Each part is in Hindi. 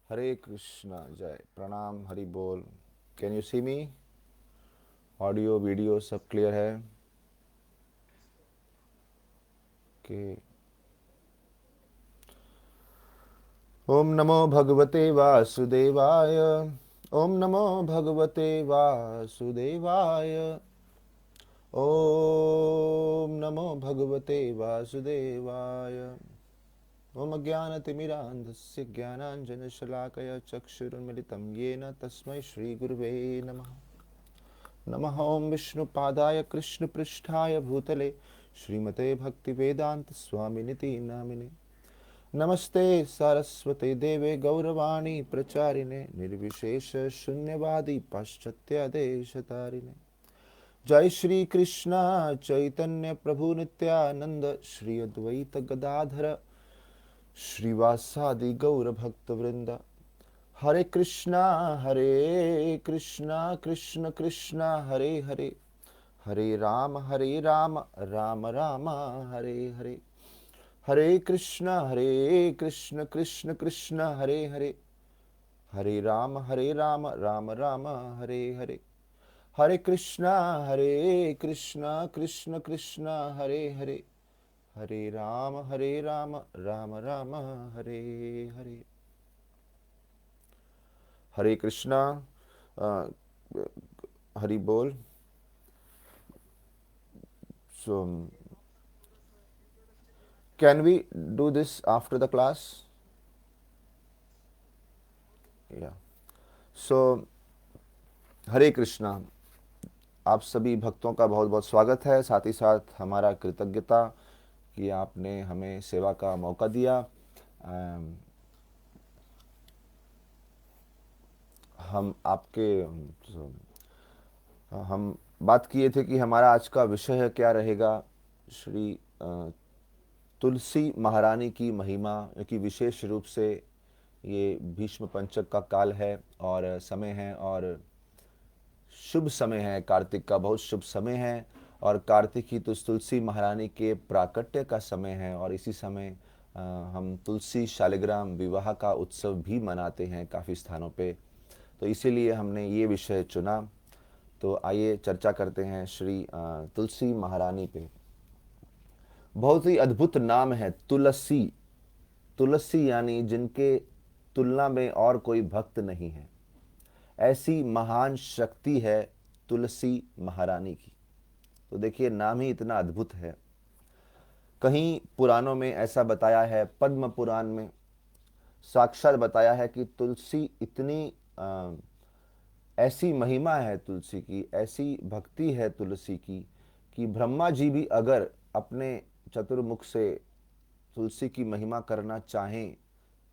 हरे कृष्णा जय प्रणाम हरि बोल। Can you see me? Audio video सब क्लियर है? कि ओम नमो भगवते वासुदेवाय। ओम नमो भगवते वासुदेवाय। ओम नमो भगवते वासुदेवाय। ओम अज्ञानतिमिरान्धस्य ज्ञानाञ्जनशलाकया चक्षुरुन्मिलितं येन तस्मै श्रीगुरुवे नमः। नमः ओं विष्णुपादाय कृष्णपृष्ठाय भूतले श्रीमते भक्तिवेदांत स्वामिनिति नामिने। नमस्ते सारस्वते देवे गौरवाणी प्रचारिणे निर्विशेष शून्यवादी पाश्चात्य देशतारिणे। जय श्री कृष्णा चैतन्य प्रभु नित्यानंद श्री अद्वैत गदाधर श्रीवासादि गौर भक्त वृंदा। हरे कृष्णा कृष्ण कृष्ण हरे हरे, हरे राम राम राम हरे हरे। हरे कृष्ण कृष्ण कृष्ण हरे हरे, हरे राम राम राम हरे हरे। हरे कृष्णा कृष्ण कृष्ण हरे हरे, हरे राम राम राम हरे हरे। हरे कृष्णा। हरि बोल। So, can we do this after the class? Yeah. So, हरे कृष्णा। आप सभी भक्तों का बहुत बहुत स्वागत है, साथ ही साथ हमारा कृतज्ञता कि आपने हमें सेवा का मौका दिया। हम आपके हम बात किए थे कि हमारा आज का विषय क्या रहेगा। श्री तुलसी महारानी की महिमा, क्योंकि विशेष रूप से ये भीष्म पंचक का काल है और समय है, और शुभ समय है, कार्तिक का बहुत शुभ समय है। और कार्तिक ही तो तुलसी महारानी के प्राकट्य का समय है, और इसी समय हम तुलसी शालिग्राम विवाह का उत्सव भी मनाते हैं काफ़ी स्थानों पे। तो इसीलिए हमने ये विषय चुना। तो आइए चर्चा करते हैं श्री तुलसी महारानी पे। बहुत ही अद्भुत नाम है तुलसी। तुलसी यानी जिनके तुलना में और कोई भक्त नहीं है, ऐसी महान शक्ति है तुलसी महारानी की। तो देखिए, नाम ही इतना अद्भुत है। कहीं पुराणों में ऐसा बताया है, पद्म पुराण में साक्षात बताया है कि तुलसी इतनी ऐसी महिमा है तुलसी की, ऐसी भक्ति है तुलसी की, कि ब्रह्मा जी भी अगर अपने चतुर्मुख से तुलसी की महिमा करना चाहें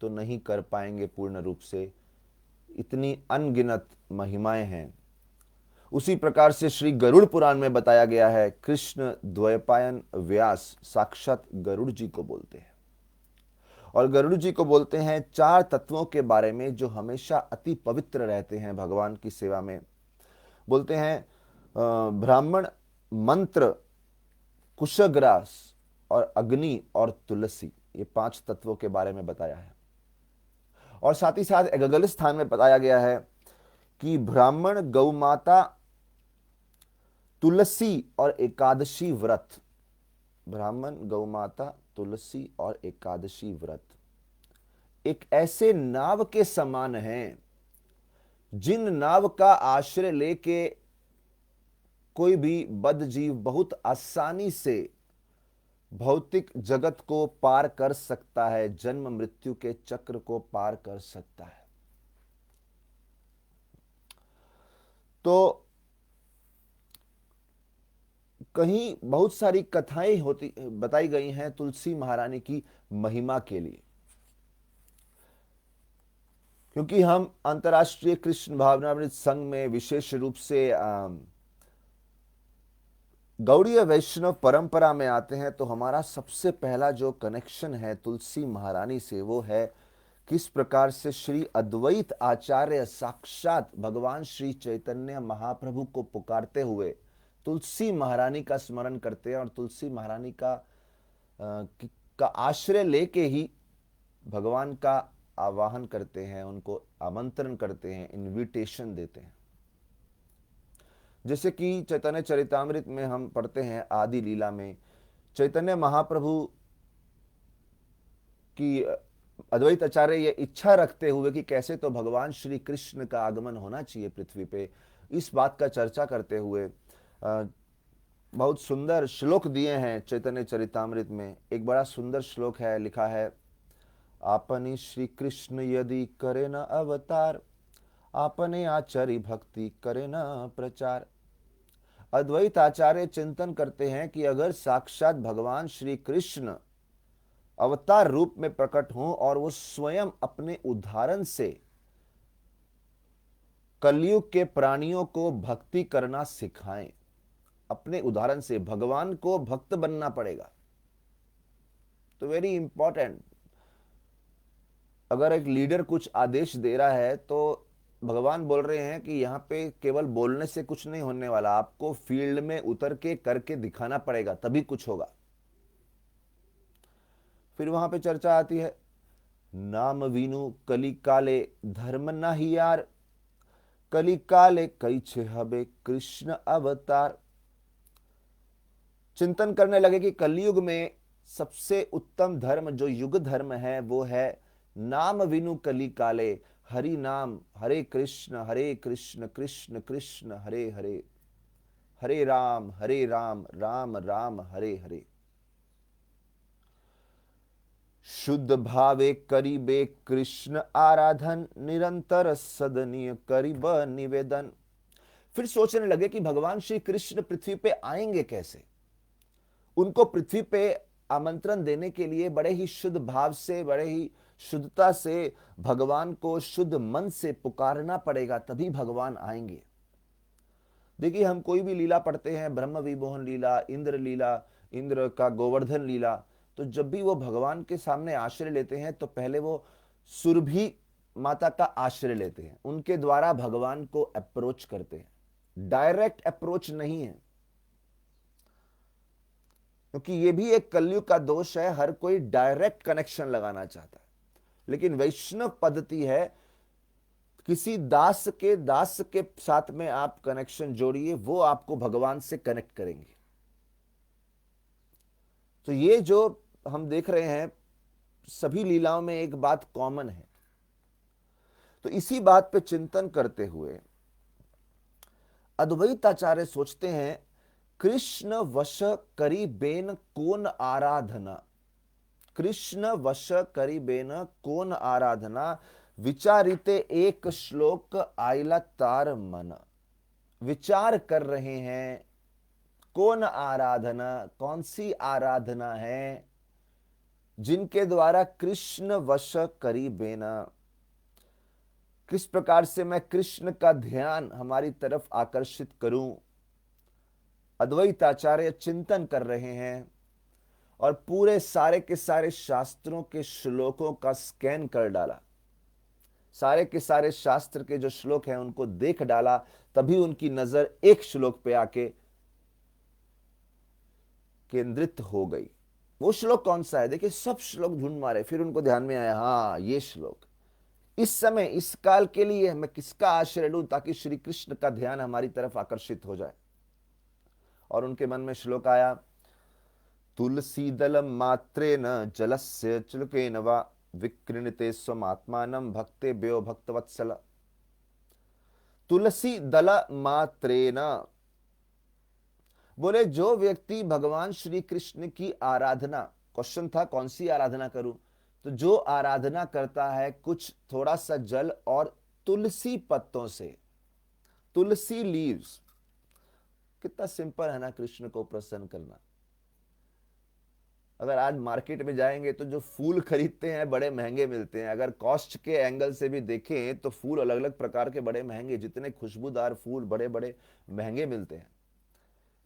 तो नहीं कर पाएंगे पूर्ण रूप से। इतनी अनगिनत महिमाएं हैं। उसी प्रकार से श्री गरुड़ पुराण में बताया गया है, कृष्ण द्वैपायन व्यास साक्षात गरुड़ जी को बोलते हैं, और गरुड़ जी को बोलते हैं चार तत्वों के बारे में जो हमेशा अति पवित्र रहते हैं भगवान की सेवा में। बोलते हैं ब्राह्मण, मंत्र, कुशग्रास और अग्नि और तुलसी, ये पांच तत्वों के बारे में बताया है। और साथ ही साथ एक अगले स्थान में बताया गया है कि ब्राह्मण, गौ माता, तुलसी और एकादशी व्रत। ब्राह्मण, गौ माता, तुलसी और एकादशी व्रत एक ऐसे नाव के समान हैं जिन नाव का आश्रय लेके कोई भी बद्ध जीव बहुत आसानी से भौतिक जगत को पार कर सकता है, जन्म मृत्यु के चक्र को पार कर सकता है। तो कहीं बहुत सारी कथाएं होती बताई गई हैं तुलसी महारानी की महिमा के लिए, क्योंकि हम अंतर्राष्ट्रीय कृष्ण भावनामृत संघ में विशेष रूप से गौड़ीय वैष्णव परंपरा में आते हैं। तो हमारा सबसे पहला जो कनेक्शन है तुलसी महारानी से, वो है किस प्रकार से श्री अद्वैत आचार्य साक्षात भगवान श्री चैतन्य महाप्रभु को पुकारते हुए तुलसी महारानी का स्मरण करते हैं, और तुलसी महारानी का आश्रय लेके ही भगवान का आवाहन करते हैं, उनको आमंत्रण करते हैं, इनविटेशन देते हैं। जैसे कि चैतन्य चरितामृत में हम पढ़ते हैं, आदि लीला में चैतन्य महाप्रभु की अद्वैत आचार्य ये इच्छा रखते हुए कि कैसे तो भगवान श्री कृष्ण का आगमन होना चाहिए पृथ्वी पे, इस बात का चर्चा करते हुए बहुत सुंदर श्लोक दिए हैं चैतन्य चरितामृत में। एक बड़ा सुंदर श्लोक है, लिखा है, आपनी श्री कृष्ण यदि करे न अवतार, आपने आचार्य भक्ति करे न प्रचार। अद्वैत आचार्य चिंतन करते हैं कि अगर साक्षात भगवान श्री कृष्ण अवतार रूप में प्रकट हों और वो स्वयं अपने उदाहरण से कलयुग के प्राणियों को भक्ति करना सिखाएं, अपने उदाहरण से भगवान को भक्त बनना पड़ेगा। तो वेरी इंपॉर्टेंट, अगर एक लीडर कुछ आदेश दे रहा है तो भगवान बोल रहे हैं कि यहाँ पे केवल बोलने से कुछ नहीं होने वाला, आपको फील्ड में उतर के करके दिखाना पड़ेगा, तभी कुछ होगा। फिर वहां पे चर्चा आती है, नाम वीनु कली काले धर्म नाही यार, कली काले कई छे हबे कृष्ण अवतार। चिंतन करने लगे कि कलयुग में सबसे उत्तम धर्म जो युग धर्म है वो है नाम विनु कली काले, हरि नाम, हरे कृष्ण कृष्ण कृष्ण हरे हरे, हरे राम राम राम हरे हरे। शुद्ध भावे करीबे कृष्ण आराधन, निरंतर सदनीय करीब निवेदन। फिर सोचने लगे कि भगवान श्री कृष्ण पृथ्वी पे आएंगे कैसे। उनको पृथ्वी पे आमंत्रण देने के लिए बड़े ही शुद्ध भाव से, बड़े ही शुद्धता से भगवान को शुद्ध मन से पुकारना पड़ेगा, तभी भगवान आएंगे। देखिए, हम कोई भी लीला पढ़ते हैं, ब्रह्म विमोहन लीला, इंद्र का गोवर्धन लीला, तो जब भी वो भगवान के सामने आश्रय लेते हैं तो पहले वो सुरभि माता का आश्रय लेते हैं, उनके द्वारा भगवान को अप्रोच करते हैं। डायरेक्ट अप्रोच नहीं है, क्योंकि ये भी एक कलयुग का दोष है, हर कोई डायरेक्ट कनेक्शन लगाना चाहता है। लेकिन वैष्णव पद्धति है, किसी दास के साथ में आप कनेक्शन जोड़िए, वो आपको भगवान से कनेक्ट करेंगे। तो ये जो हम देख रहे हैं सभी लीलाओं में एक बात कॉमन है। तो इसी बात पे चिंतन करते हुए अद्वैताचार्य सोचते हैं, कृष्ण वश करी बेन कौन आराधना, कृष्ण वश करी बेन कौन आराधना, विचारिते एक श्लोक आइला तार मन। विचार कर रहे हैं कौन आराधना, कौन सी आराधना है जिनके द्वारा कृष्ण वश करी बेना, किस प्रकार से मैं कृष्ण का ध्यान हमारी तरफ आकर्षित करूं। अद्वैताचार्य चिंतन कर रहे हैं और पूरे सारे के सारे शास्त्रों के श्लोकों का स्कैन कर डाला, सारे के सारे शास्त्र के जो श्लोक हैं उनको देख डाला, तभी उनकी नजर एक श्लोक पे आके केंद्रित हो गई। वो श्लोक कौन सा है? देखिए, सब श्लोक ढूंढ मारे, फिर उनको ध्यान में आया, हाँ ये श्लोक इस समय इस काल के लिए मैं किसका आश्रय लूं ताकि श्री कृष्ण का ध्यान हमारी तरफ आकर्षित हो जाए। और उनके मन में श्लोक आया, तुलसी दल मात्रेन जलस्य चुलकेन वा विकृणते स्वमात्मानं भक्तेभ्यो भक्तवत्सल। तुलसी दल मात्रेन, बोले जो व्यक्ति भगवान श्री कृष्ण की आराधना, क्वेश्चन था कौन सी आराधना करूं, तो जो आराधना करता है कुछ थोड़ा सा जल और तुलसी पत्तों से, तुलसी लीव्स, कितना सिंपल है ना कृष्ण को प्रसन्न करना। अगर आज मार्केट में जाएंगे तो जो फूल खरीदते हैं बड़े महंगे मिलते हैं, अगर कॉस्ट के एंगल से भी देखें तो फूल अलग अलग प्रकार के बड़े महंगे, जितने खुशबूदार फूल बड़े बड़े महंगे मिलते हैं।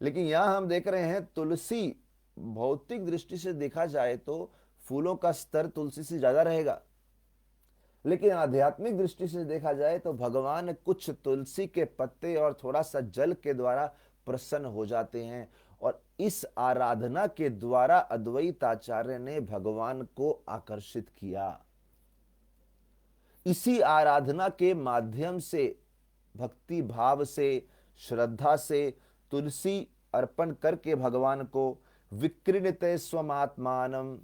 लेकिन यहां हम देख रहे हैं तुलसी, भौतिक दृष्टि से देखा जाए तो फूलों का स्तर तुलसी से ज्यादा रहेगा, लेकिन आध्यात्मिक दृष्टि से देखा जाए तो भगवान कुछ तुलसी के पत्ते और थोड़ा सा जल के द्वारा प्रसन्न हो जाते हैं। और इस आराधना के द्वारा अद्वैताचार्य ने भगवान को आकर्षित किया। इसी आराधना के माध्यम से, भक्ति भाव से, श्रद्धा से तुलसी अर्पण करके भगवान को विक्रीणते स्वमात्मानम,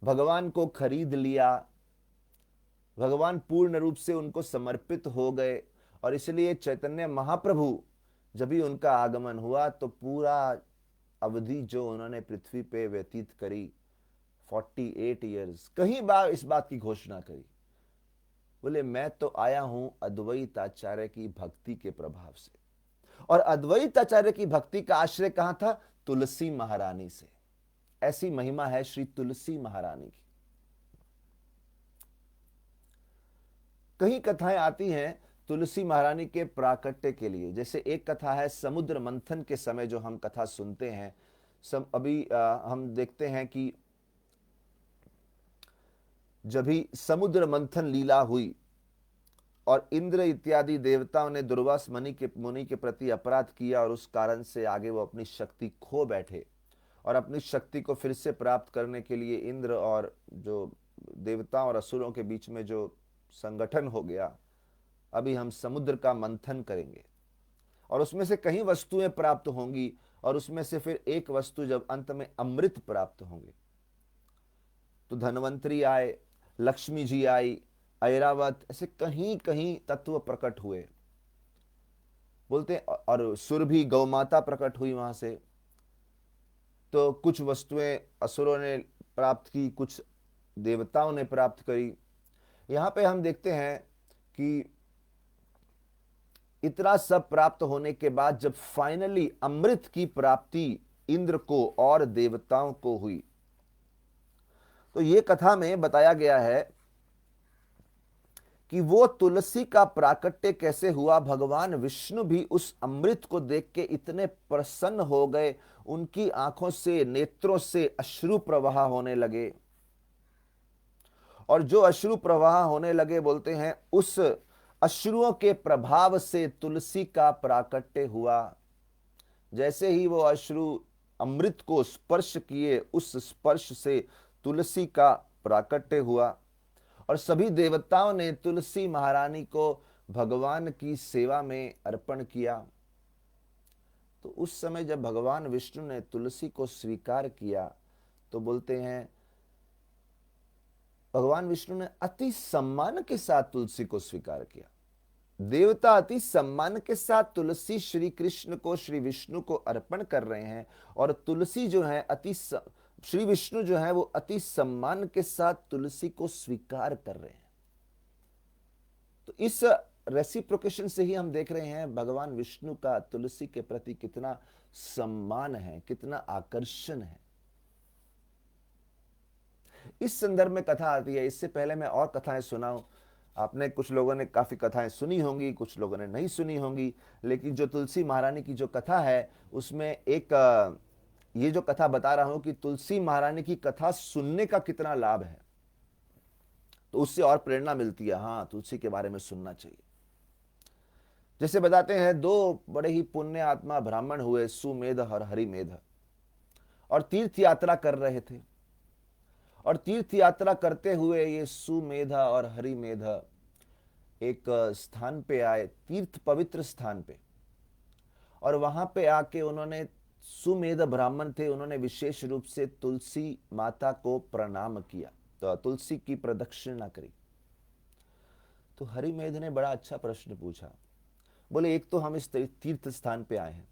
भगवान को खरीद लिया, भगवान पूर्ण रूप से उनको समर्पित हो गए। और इसलिए चैतन्य महाप्रभु जब भी उनका आगमन हुआ तो पूरा अवधि जो उन्होंने पृथ्वी पे व्यतीत करी, 48 ईयर्स, कहीं बार इस बात की घोषणा करी, बोले मैं तो आया हूं अद्वैत आचार्य की भक्ति के प्रभाव से। और अद्वैत आचार्य की भक्ति का आश्रय कहां था? तुलसी महारानी से। ऐसी महिमा है श्री तुलसी महारानी की। कई कथाएं आती हैं तुलसी महारानी के प्राकट्य के लिए। जैसे एक कथा है समुद्र मंथन के समय जो हम कथा सुनते हैं। अभी हम देखते हैं कि जब भी समुद्र मंथन लीला हुई और इंद्र इत्यादि देवताओं ने दुर्वास मुनि के प्रति अपराध किया और उस कारण से आगे वो अपनी शक्ति खो बैठे, और अपनी शक्ति को फिर से प्राप्त करने के लिए इंद्र और जो देवताओं और असुरों के बीच में जो संगठन हो गया, अभी हम समुद्र का मंथन करेंगे और उसमें से कई वस्तुएं प्राप्त होंगी, और उसमें से फिर एक वस्तु जब अंत में अमृत प्राप्त होंगे, तो धन्वंतरी आए, लक्ष्मी जी आई, ऐरावत, ऐसे कहीं कहीं तत्व प्रकट हुए बोलते, और सुरभि गौ माता प्रकट हुई वहां से। तो कुछ वस्तुएं असुरों ने प्राप्त की, कुछ देवताओं ने प्राप्त करी। यहां पे हम देखते हैं कि इतना सब प्राप्त होने के बाद जब फाइनली अमृत की प्राप्ति इंद्र को और देवताओं को हुई, तो ये कथा में बताया गया है कि वो तुलसी का प्राकट्य कैसे हुआ। भगवान विष्णु भी उस अमृत को देख के इतने प्रसन्न हो गए, उनकी आंखों से, नेत्रों से अश्रु प्रवाह होने लगे। और जो अश्रु प्रवाह होने लगे, बोलते हैं उस अश्रुओं के प्रभाव से तुलसी का प्राकट्य हुआ। जैसे ही वो अश्रु अमृत को स्पर्श किए, उस स्पर्श से तुलसी का प्राकट्य हुआ और सभी देवताओं ने तुलसी महारानी को भगवान की सेवा में अर्पण किया। तो उस समय जब भगवान विष्णु ने तुलसी को स्वीकार किया, तो बोलते हैं भगवान विष्णु ने अति सम्मान के साथ तुलसी को स्वीकार किया। देवता अति सम्मान के साथ तुलसी श्री कृष्ण को, श्री विष्णु को अर्पण कर रहे हैं, और तुलसी जो है श्री विष्णु जो है वो अति सम्मान के साथ तुलसी को स्वीकार कर रहे हैं। तो इस रेसिप्रोकेशन से ही हम देख रहे हैं भगवान विष्णु का तुलसी के प्रति कितना सम्मान है, कितना आकर्षण है। इस संदर्भ में कथा आती है। इससे पहले मैं और कथाएं सुनाऊं। आपने, कुछ लोगों ने काफी कथाएं सुनी होंगी, कुछ लोगों ने नहीं सुनी होंगी, लेकिन जो तुलसी महारानी की जो कथा है उसमें एक ये जो कथा बता रहा हूं कि तुलसी महारानी की कथा सुनने का कितना लाभ है, तो उससे और प्रेरणा मिलती है, हाँ तुलसी के बारे में सुनना चाहिए। जैसे बताते हैं, दो बड़े ही पुण्य आत्मा ब्राह्मण हुए, सुमेध और हरिमेध, और तीर्थ यात्रा कर रहे थे। और तीर्थ यात्रा करते हुए ये सुमेधा और हरिमेध एक स्थान पे आए, तीर्थ पवित्र स्थान पे, और वहां पे आके उन्होंने, सुमेध ब्राह्मण थे, उन्होंने विशेष रूप से तुलसी माता को प्रणाम किया, तो तुलसी की प्रदक्षिणा करी। तो हरिमेध ने बड़ा अच्छा प्रश्न पूछा। बोले एक तो हम इस तीर्थ स्थान पे आए हैं,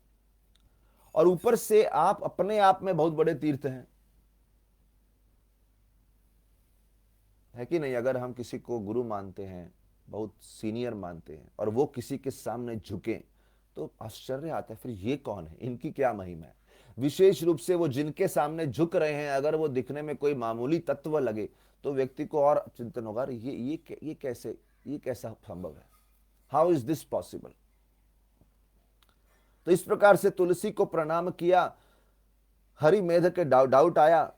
और ऊपर से आप अपने आप में बहुत बड़े तीर्थ हैं, है कि नहीं? अगर हम किसी को गुरु मानते हैं, बहुत सीनियर मानते हैं, और वो किसी के सामने झुके, तो आश्चर्य आता है, फिर ये कौन है, इनकी क्या महिमा है। विशेष रूप से वो जिनके सामने झुक रहे हैं, अगर वो दिखने में कोई मामूली तत्व लगे, तो व्यक्ति को और चिंतन होगा, ये कैसे, ये कैसा संभव है, हाउ इज दिस पॉसिबल। तो इस प्रकार से तुलसी को प्रणाम किया। हरिमेध के डाउट आया।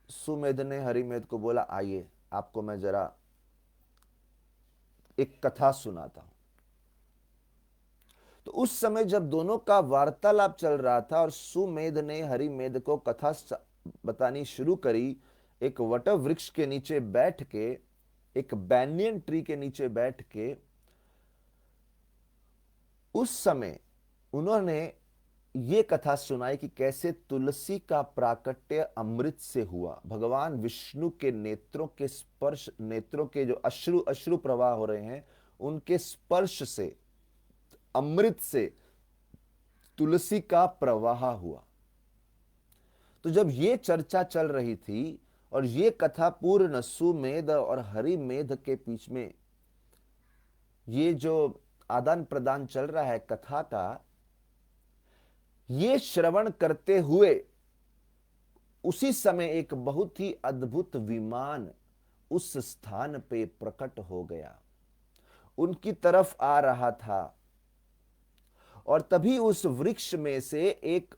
सुमेध ने हरिमेध को बोला, आइए आपको मैं जरा एक कथा सुनाता हूं। तो उस समय जब दोनों का वार्तालाप चल रहा था और सुमेध ने हरिमेध को कथा बतानी शुरू करी, एक वट वृक्ष के नीचे बैठ के एक बैनियन ट्री के नीचे बैठ के उस समय उन्होंने ये कथा सुनाई कि कैसे तुलसी का प्राकट्य अमृत से हुआ। भगवान विष्णु के नेत्रों के स्पर्श, नेत्रों के जो अश्रु अश्रु प्रवाह हो रहे हैं, उनके स्पर्श से, अमृत से तुलसी का प्रवाह हुआ। तो जब ये चर्चा चल रही थी और ये कथा पूर्ण सुमेध और हरिमेध के बीच में ये जो आदान प्रदान चल रहा है कथा का, ये श्रवण करते हुए उसी समय एक बहुत ही अद्भुत विमान उस स्थान पे प्रकट हो गया, उनकी तरफ आ रहा था। और तभी उस वृक्ष में से एक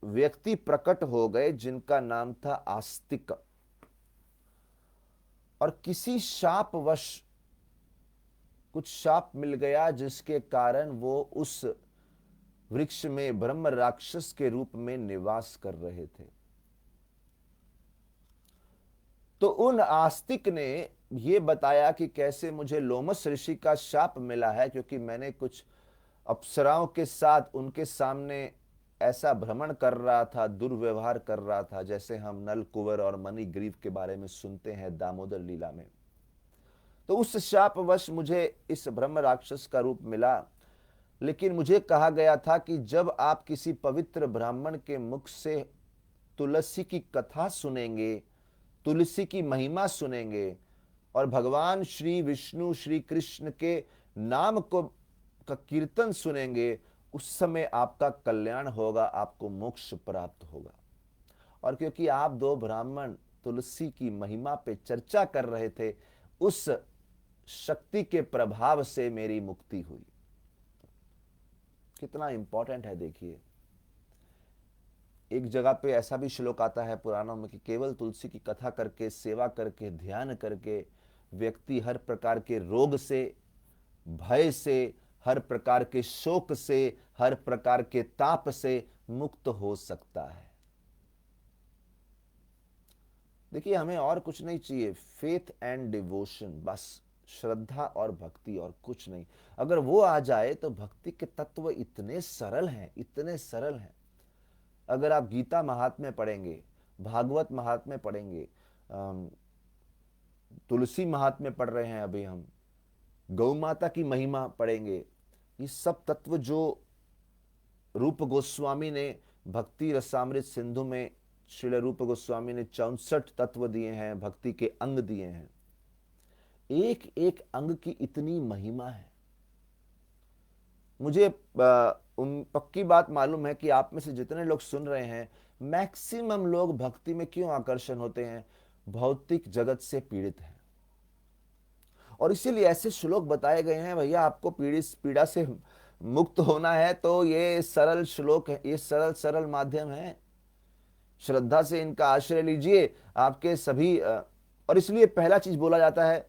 व्यक्ति प्रकट हो गए जिनका नाम था आस्तिक। और किसी शापवश कुछ शाप मिल गया जिसके कारण वो उस वृक्ष में ब्रह्म राक्षस के रूप में निवास कर रहे थे। तो उन आस्तिक ने ये बताया कि कैसे मुझे लोमस ऋषि का शाप मिला है, क्योंकि मैंने कुछ अप्सराओं के साथ उनके सामने ऐसा भ्रमण कर रहा था, दुर्व्यवहार कर रहा था, जैसे हम नल कुंवर और मणिग्रीव के बारे में सुनते हैं दामोदर लीला में। तो उस शापवश मुझे इस ब्रह्म राक्षस का रूप मिला। लेकिन मुझे कहा गया था कि जब आप किसी पवित्र ब्राह्मण के मुख से तुलसी की कथा सुनेंगे, तुलसी की महिमा सुनेंगे और भगवान श्री विष्णु श्री कृष्ण के नाम को का कीर्तन सुनेंगे, उस समय आपका कल्याण होगा, आपको मोक्ष प्राप्त होगा। और क्योंकि आप दो ब्राह्मण तुलसी की महिमा पे चर्चा कर रहे थे, उस शक्ति के प्रभाव से मेरी मुक्ति हुई। कितना इंपॉर्टेंट है देखिए। एक जगह पे ऐसा भी श्लोक आता है पुराणों में कि केवल तुलसी की कथा करके, सेवा करके, ध्यान करके व्यक्ति हर प्रकार के रोग से, भय से, हर प्रकार के शोक से, हर प्रकार के ताप से मुक्त हो सकता है। देखिए, हमें और कुछ नहीं चाहिए, फेथ एंड डिवोशन, बस श्रद्धा और भक्ति, और कुछ नहीं। अगर वो आ जाए तो भक्ति के तत्व इतने सरल हैं, इतने सरल हैं। अगर आप गीता महात्म्य पढ़ेंगे, भागवत महात्म्य पढ़ेंगे, तुलसी महात्म्य पढ़ रहे हैं अभी हम, गौ माता की महिमा पढ़ेंगे, ये सब तत्व जो रूप गोस्वामी ने भक्ति रसामृत सिंधु में, श्रील रूप गोस्वामी ने 64 तत्व दिए हैं, भक्ति के अंग दिए हैं। एक एक अंग की इतनी महिमा है। मुझे पक्की बात मालूम है कि आप में से जितने लोग सुन रहे हैं, मैक्सिमम लोग भक्ति में क्यों आकर्षण होते हैं? भौतिक जगत से पीड़ित हैं। और इसीलिए ऐसे श्लोक बताए गए हैं, भैया आपको पीड़ा से मुक्त होना है तो ये सरल श्लोक है, ये सरल सरल माध्यम है। श्रद्धा से इनका आश्रय लीजिए, आपके सभी और इसलिए पहला चीज बोला जाता है,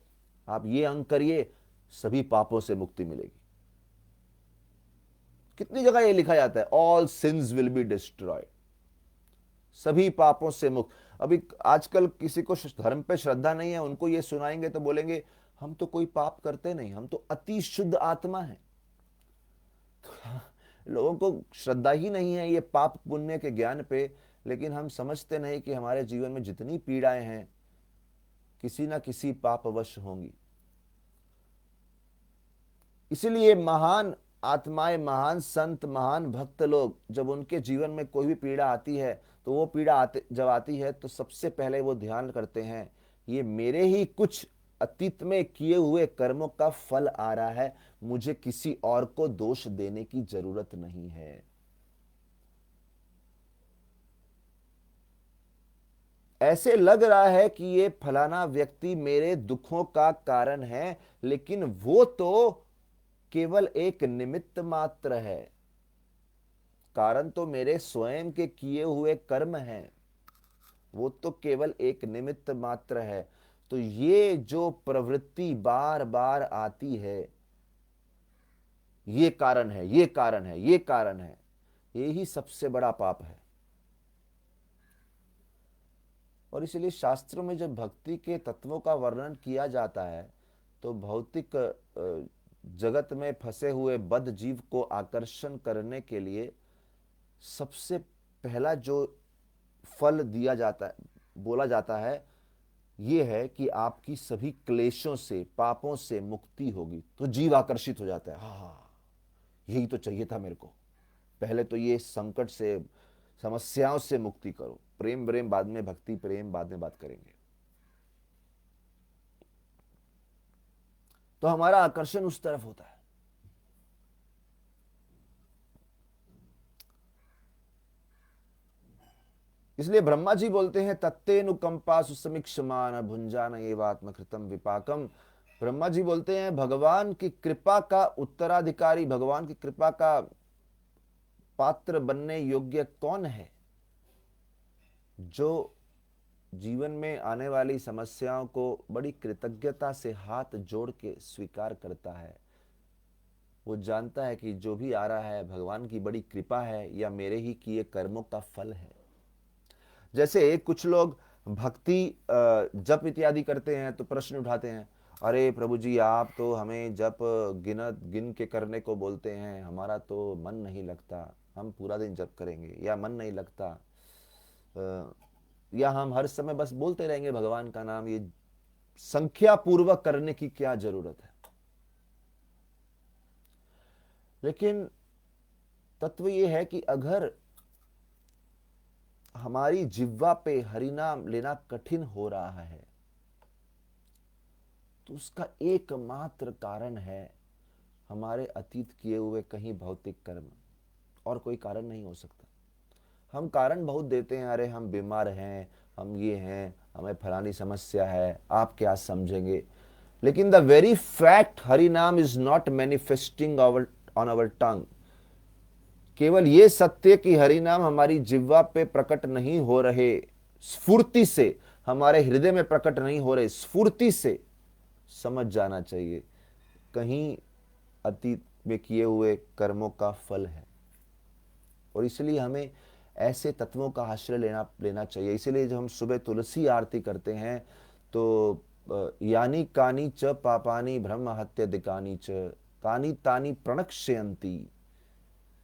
आप ये अंग करिए, सभी पापों से मुक्ति मिलेगी। कितनी जगह ये लिखा जाता है, all since will be destroyed, सभी पापों से मुक्त। अभी आजकल किसी को धर्म पे श्रद्धा नहीं है, उनको ये सुनाएंगे तो बोलेंगे हम तो कोई पाप करते नहीं, हम तो अति शुद्ध आत्मा है। लोगों को श्रद्धा ही नहीं है ये पाप पुण्य के ज्ञान पे, लेकिन हम समझते नहीं कि हमारे जीवन में जितनी पीड़ाएं हैं किसी ना किसी पापवश होंगी। इसीलिए महान आत्माएं, महान संत, महान भक्त लोग, जब उनके जीवन में कोई भी पीड़ा आती है तो वो पीड़ा जब आती है तो सबसे पहले वो ध्यान करते हैं, ये मेरे ही कुछ अतीत में किए हुए कर्मों का फल आ रहा है, मुझे किसी और को दोष देने की जरूरत नहीं है। ऐसे लग रहा है कि ये फलाना व्यक्ति मेरे दुखों का कारण है, लेकिन वो तो केवल एक निमित्त मात्र है, कारण तो मेरे स्वयं के किए हुए कर्म हैं, वो तो केवल एक निमित्त मात्र है। तो ये जो प्रवृत्ति बार बार आती है, ये कारण है, ये कारण है, ये कारण है, ये ही सबसे बड़ा पाप है। और इसीलिए शास्त्रों में जब भक्ति के तत्वों का वर्णन किया जाता है तो भौतिक जगत में फंसे हुए बद्ध जीव को आकर्षण करने के लिए सबसे पहला जो फल दिया जाता है, बोला जाता है, ये है कि आपकी सभी क्लेशों से, पापों से मुक्ति होगी। तो जीव आकर्षित हो जाता है, हाँ यही तो चाहिए था मेरे को। पहले तो ये संकट से, समस्याओं से मुक्ति करो। प्रेम प्रेम बाद में, भक्ति प्रेम बाद में बात करेंगे। तो हमारा आकर्षण उस तरफ होता है। इसलिए ब्रह्मा जी बोलते हैं तत्तेनुकंपा सुसमीक्षमान भुंजान एवात्मकृतम विपाकम। ब्रह्मा जी बोलते हैं भगवान की कृपा का उत्तराधिकारी, भगवान की कृपा का पात्र बनने योग्य कौन है? जो जीवन में आने वाली समस्याओं को बड़ी कृतज्ञता से हाथ जोड़ के स्वीकार करता है। वो जानता है कि जो भी आ रहा है भगवान की बड़ी कृपा है या मेरे ही किए कर्मों का फल है। जैसे कुछ लोग भक्ति जप इत्यादि करते हैं तो प्रश्न उठाते हैं, अरे प्रभु जी आप तो हमें जप गिन के करने को बोलते हैं, हमारा तो मन नहीं लगता, हम पूरा दिन जप करेंगे, या मन नहीं लगता, या हम हर समय बस बोलते रहेंगे भगवान का नाम, ये संख्या पूर्वक करने की क्या जरूरत है? लेकिन तत्व ये है कि अगर हमारी जिह्वा पे हरिनाम लेना कठिन हो रहा है तो उसका एकमात्र कारण है हमारे अतीत किए हुए कहीं भौतिक कर्म, और कोई कारण नहीं हो सकता। हम कारण बहुत देते हैं, अरे हम बीमार हैं, हम ये हैं, हमें फलानी समस्या है, आप क्या समझेंगे। लेकिन the very fact Hari naam is not manifesting on our tongue, केवल ये सत्य कि हरि नाम हमारी जिह्वा पे प्रकट नहीं हो रहे स्फूर्ति से, हमारे हृदय में प्रकट नहीं हो रहे स्फूर्ति से, समझ जाना चाहिए कहीं अतीत में किए हुए कर्मों का फल है। और इसलिए हमें ऐसे तत्वों का आश्रय लेना चाहिए। इसीलिए जब हम सुबह तुलसी आरती करते हैं तो यानी कानी च पापानी ब्रह्म हत्यादिकानी च तानी तानी प्रणक्ष्यंती,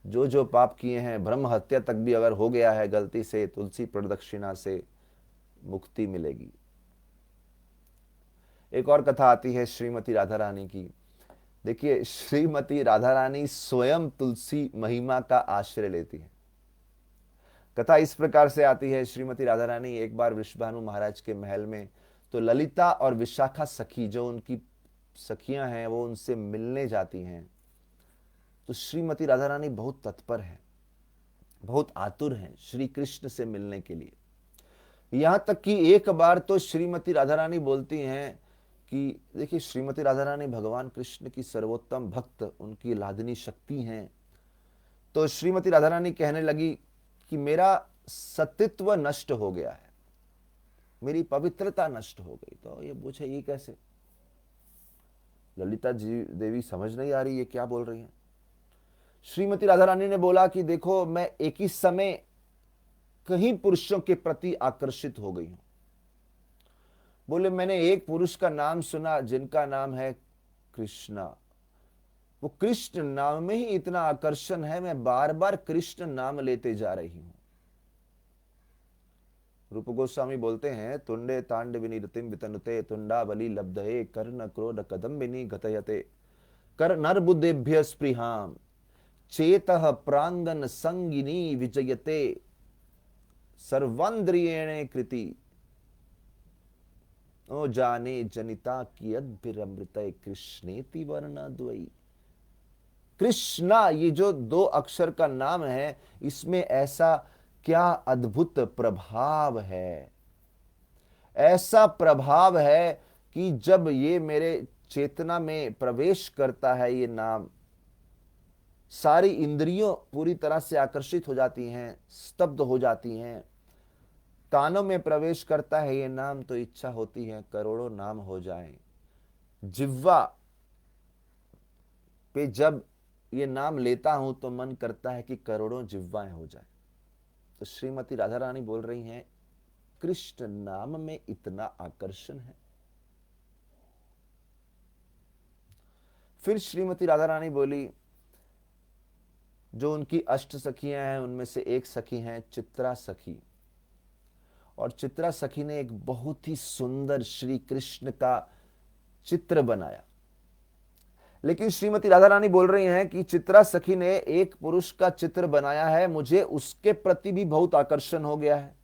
जो जो पाप किए हैं, ब्रह्म हत्या तक भी अगर हो गया है गलती से, तुलसी प्रदक्षिणा से मुक्ति मिलेगी। एक और कथा आती है श्रीमती राधा रानी की। देखिए श्रीमती राधा रानी स्वयं तुलसी महिमा का आश्रय लेती है। कथा इस प्रकार से आती है, श्रीमती राधा रानी एक बार वृषभानु महाराज के महल में, तो ललिता और विशाखा सखी, जो उनकी सखियां हैं, वो उनसे मिलने जाती हैं। तो श्रीमती राधा रानी बहुत तत्पर है, बहुत आतुर हैं श्री कृष्ण से मिलने के लिए। यहां तक कि एक बार तो श्रीमती राधा रानी बोलती हैं कि देखिए श्रीमती राधा रानी भगवान कृष्ण की सर्वोत्तम भक्त, उनकी लादनी शक्ति हैं। तो श्रीमती राधा रानी कहने लगी कि मेरा सतीत्व नष्ट हो गया है, मेरी पवित्रता नष्ट हो गई। तो ये पूछे ये कैसे? ललिता जी देवी समझ नहीं आ रही ये क्या बोल रही हैं। श्रीमती राधा रानी ने बोला कि देखो मैं एक ही समय कहीं पुरुषों के प्रति आकर्षित हो गई हूं। बोले मैंने एक पुरुष का नाम सुना जिनका नाम है कृष्णा, वो कृष्ण नाम में ही इतना आकर्षण है, मैं बार बार कृष्ण नाम लेते जा रही हूं। रूप गोस्वामी बोलते हैं तुंडे तांडविनी रतिम वितनुते तुंडा बलि लब्धये कर्ण क्रोध कदम्बिनी गतयते कर नर बुद्धेभ्य स्पृहाम चेतः प्रांगन संगिनी विजयते सर्वांद्रियेणे कृति ओ जाने जनिता की अद्भिरमृत कृष्णेति वर्णद्वयी। कृष्णा ये जो दो अक्षर का नाम है, इसमें ऐसा क्या अद्भुत प्रभाव है, ऐसा प्रभाव है कि जब ये मेरे चेतना में प्रवेश करता है ये नाम, सारी इंद्रियों पूरी तरह से आकर्षित हो जाती हैं, स्तब्ध हो जाती हैं। कानों में प्रवेश करता है ये नाम तो इच्छा होती है करोड़ों नाम हो जाएं। जिह्वा पे जब ये नाम लेता हूं तो मन करता है कि करोड़ों जिह्वाएं हो जाएं। तो श्रीमती राधा रानी बोल रही हैं कृष्ण नाम में इतना आकर्षण है। फिर श्रीमती राधा रानी बोली, जो उनकी अष्ट सखियां हैं उनमें से एक सखी हैं चित्रा सखी, और चित्रा सखी ने एक बहुत ही सुंदर श्री कृष्ण का चित्र बनाया। लेकिन श्रीमती राधा रानी बोल रही हैं कि चित्रा सखी ने एक पुरुष का चित्र बनाया है, मुझे उसके प्रति भी बहुत आकर्षण हो गया है,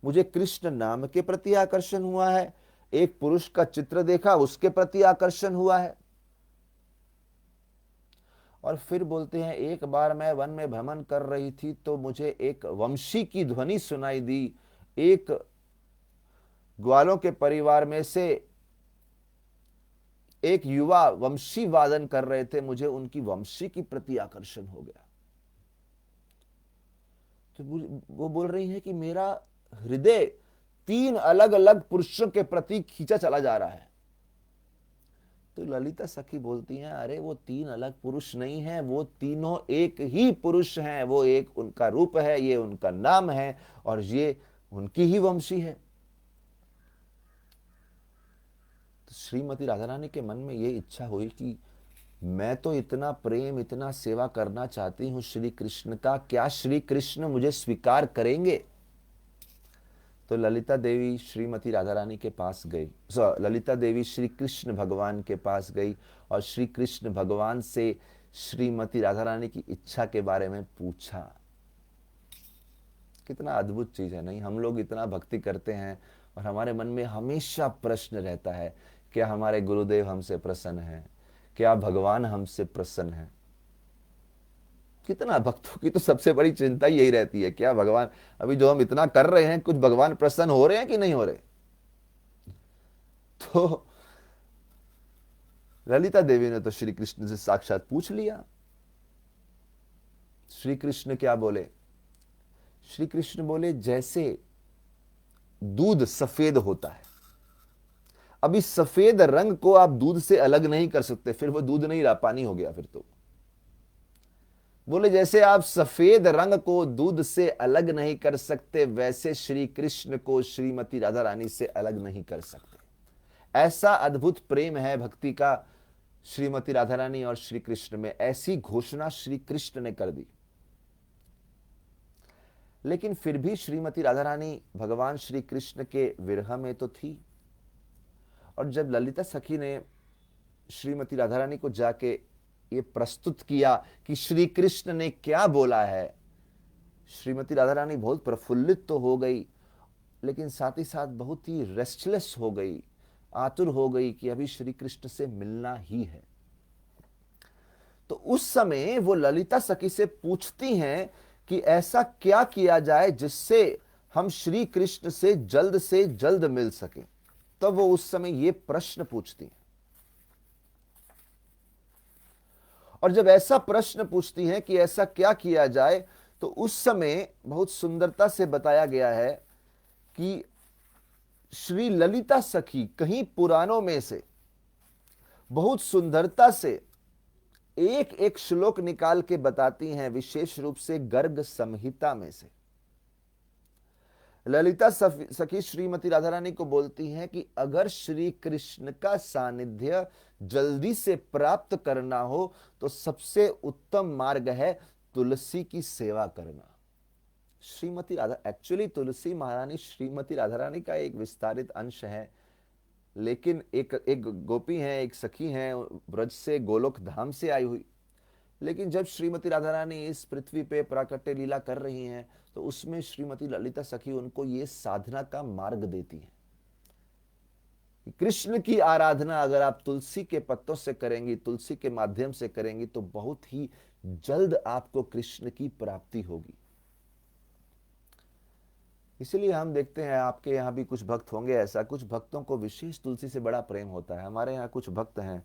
मुझे कृष्ण नाम के प्रति आकर्षण हुआ है, एक पुरुष का चित्र देखा उसके प्रति आकर्षण हुआ है। और फिर बोलते हैं, एक बार मैं वन में भ्रमण कर रही थी तो मुझे एक वंशी की ध्वनि सुनाई दी। एक ग्वालों के परिवार में से एक युवा वंशी वादन कर रहे थे, मुझे उनकी वंशी की प्रति आकर्षण हो गया। तो वो बोल रही है कि मेरा हृदय 3 अलग अलग पुरुषों के प्रति खींचा चला जा रहा है। तो ललिता सखी बोलती हैं, अरे वो 3 अलग पुरुष नहीं हैं, वो तीनों एक ही पुरुष हैं, वो एक उनका रूप है, ये उनका नाम है और ये उनकी ही वंशी है। तो श्रीमती राधा रानी के मन में ये इच्छा हुई कि मैं तो इतना प्रेम इतना सेवा करना चाहती हूं श्री कृष्ण का, क्या श्री कृष्ण मुझे स्वीकार करेंगे? तो ललिता देवी श्रीमती राधा रानी के पास गई, ललिता देवी श्री कृष्ण भगवान के पास गई और श्री कृष्ण भगवान से श्रीमती राधा रानी की इच्छा के बारे में पूछा। कितना अद्भुत चीज है नहीं? हम लोग इतना भक्ति करते हैं और हमारे मन में हमेशा प्रश्न रहता है, क्या हमारे गुरुदेव हमसे प्रसन्न हैं? क्या भगवान हमसे प्रसन्न है? कितना भक्तों की तो सबसे बड़ी चिंता यही रहती है, क्या भगवान, अभी जो हम इतना कर रहे हैं, कुछ भगवान प्रसन्न हो रहे हैं कि नहीं हो रहे? तो ललिता देवी ने तो श्री कृष्ण से साक्षात पूछ लिया। श्री कृष्ण क्या बोले? श्री कृष्ण बोले, जैसे दूध सफेद होता है, अभी सफेद रंग को आप दूध से अलग नहीं कर सकते, फिर वो दूध नहीं रहा, पानी हो गया फिर तो। बोले जैसे आप सफेद रंग को दूध से अलग नहीं कर सकते, वैसे श्री कृष्ण को श्रीमती राधा रानी से अलग नहीं कर सकते। ऐसा अद्भुत प्रेम है भक्ति का श्रीमती राधा रानी और श्री कृष्ण में, ऐसी घोषणा श्री कृष्ण ने कर दी। लेकिन फिर भी श्रीमती राधा रानी भगवान श्री कृष्ण के विरह में तो थी। और जब ललिता सखी ने श्रीमती राधा रानी को जाके ये प्रस्तुत किया कि श्री कृष्ण ने क्या बोला है, श्रीमती राधा रानी बहुत प्रफुल्लित तो हो गई, लेकिन साथ ही साथ बहुत ही रेस्टलेस हो गई, आतुर हो गई कि अभी श्री कृष्ण से मिलना ही है। तो उस समय वो ललिता सखी से पूछती हैं कि ऐसा क्या किया जाए जिससे हम श्री कृष्ण से जल्द मिल सके। तब वो उस समय ये प्रश्न पूछती हैं। और जब ऐसा प्रश्न पूछती हैं कि ऐसा क्या किया जाए, तो उस समय बहुत सुंदरता से बताया गया है कि श्री ललिता सखी कहीं पुराणों में से बहुत सुंदरता से एक एक श्लोक निकाल के बताती हैं, विशेष रूप से गर्ग संहिता में से। ललिता सखी श्रीमती राधा रानी को बोलती हैं कि अगर श्री कृष्ण का सानिध्य जल्दी से प्राप्त करना हो तो सबसे उत्तम मार्ग है तुलसी की सेवा करना। श्रीमती राधा, एक्चुअली तुलसी महारानी श्रीमती राधा रानी का एक विस्तारित अंश है, लेकिन एक गोपी हैं, एक सखी हैं, ब्रज से गोलोक धाम से आई हुई। लेकिन जब श्रीमती राधा रानी इस पृथ्वी पे प्राकट्य लीला कर रही हैं, तो उसमें श्रीमती ललिता सखी उनको ये साधना का मार्ग देती है। कृष्ण की आराधना अगर आप तुलसी के पत्तों से करेंगी, तुलसी के माध्यम से करेंगी, तो बहुत ही जल्द आपको कृष्ण की प्राप्ति होगी। इसलिए हम देखते हैं, आपके यहाँ भी कुछ भक्त होंगे ऐसा, कुछ भक्तों को विशेष तुलसी से बड़ा प्रेम होता है। हमारे यहाँ कुछ भक्त हैं,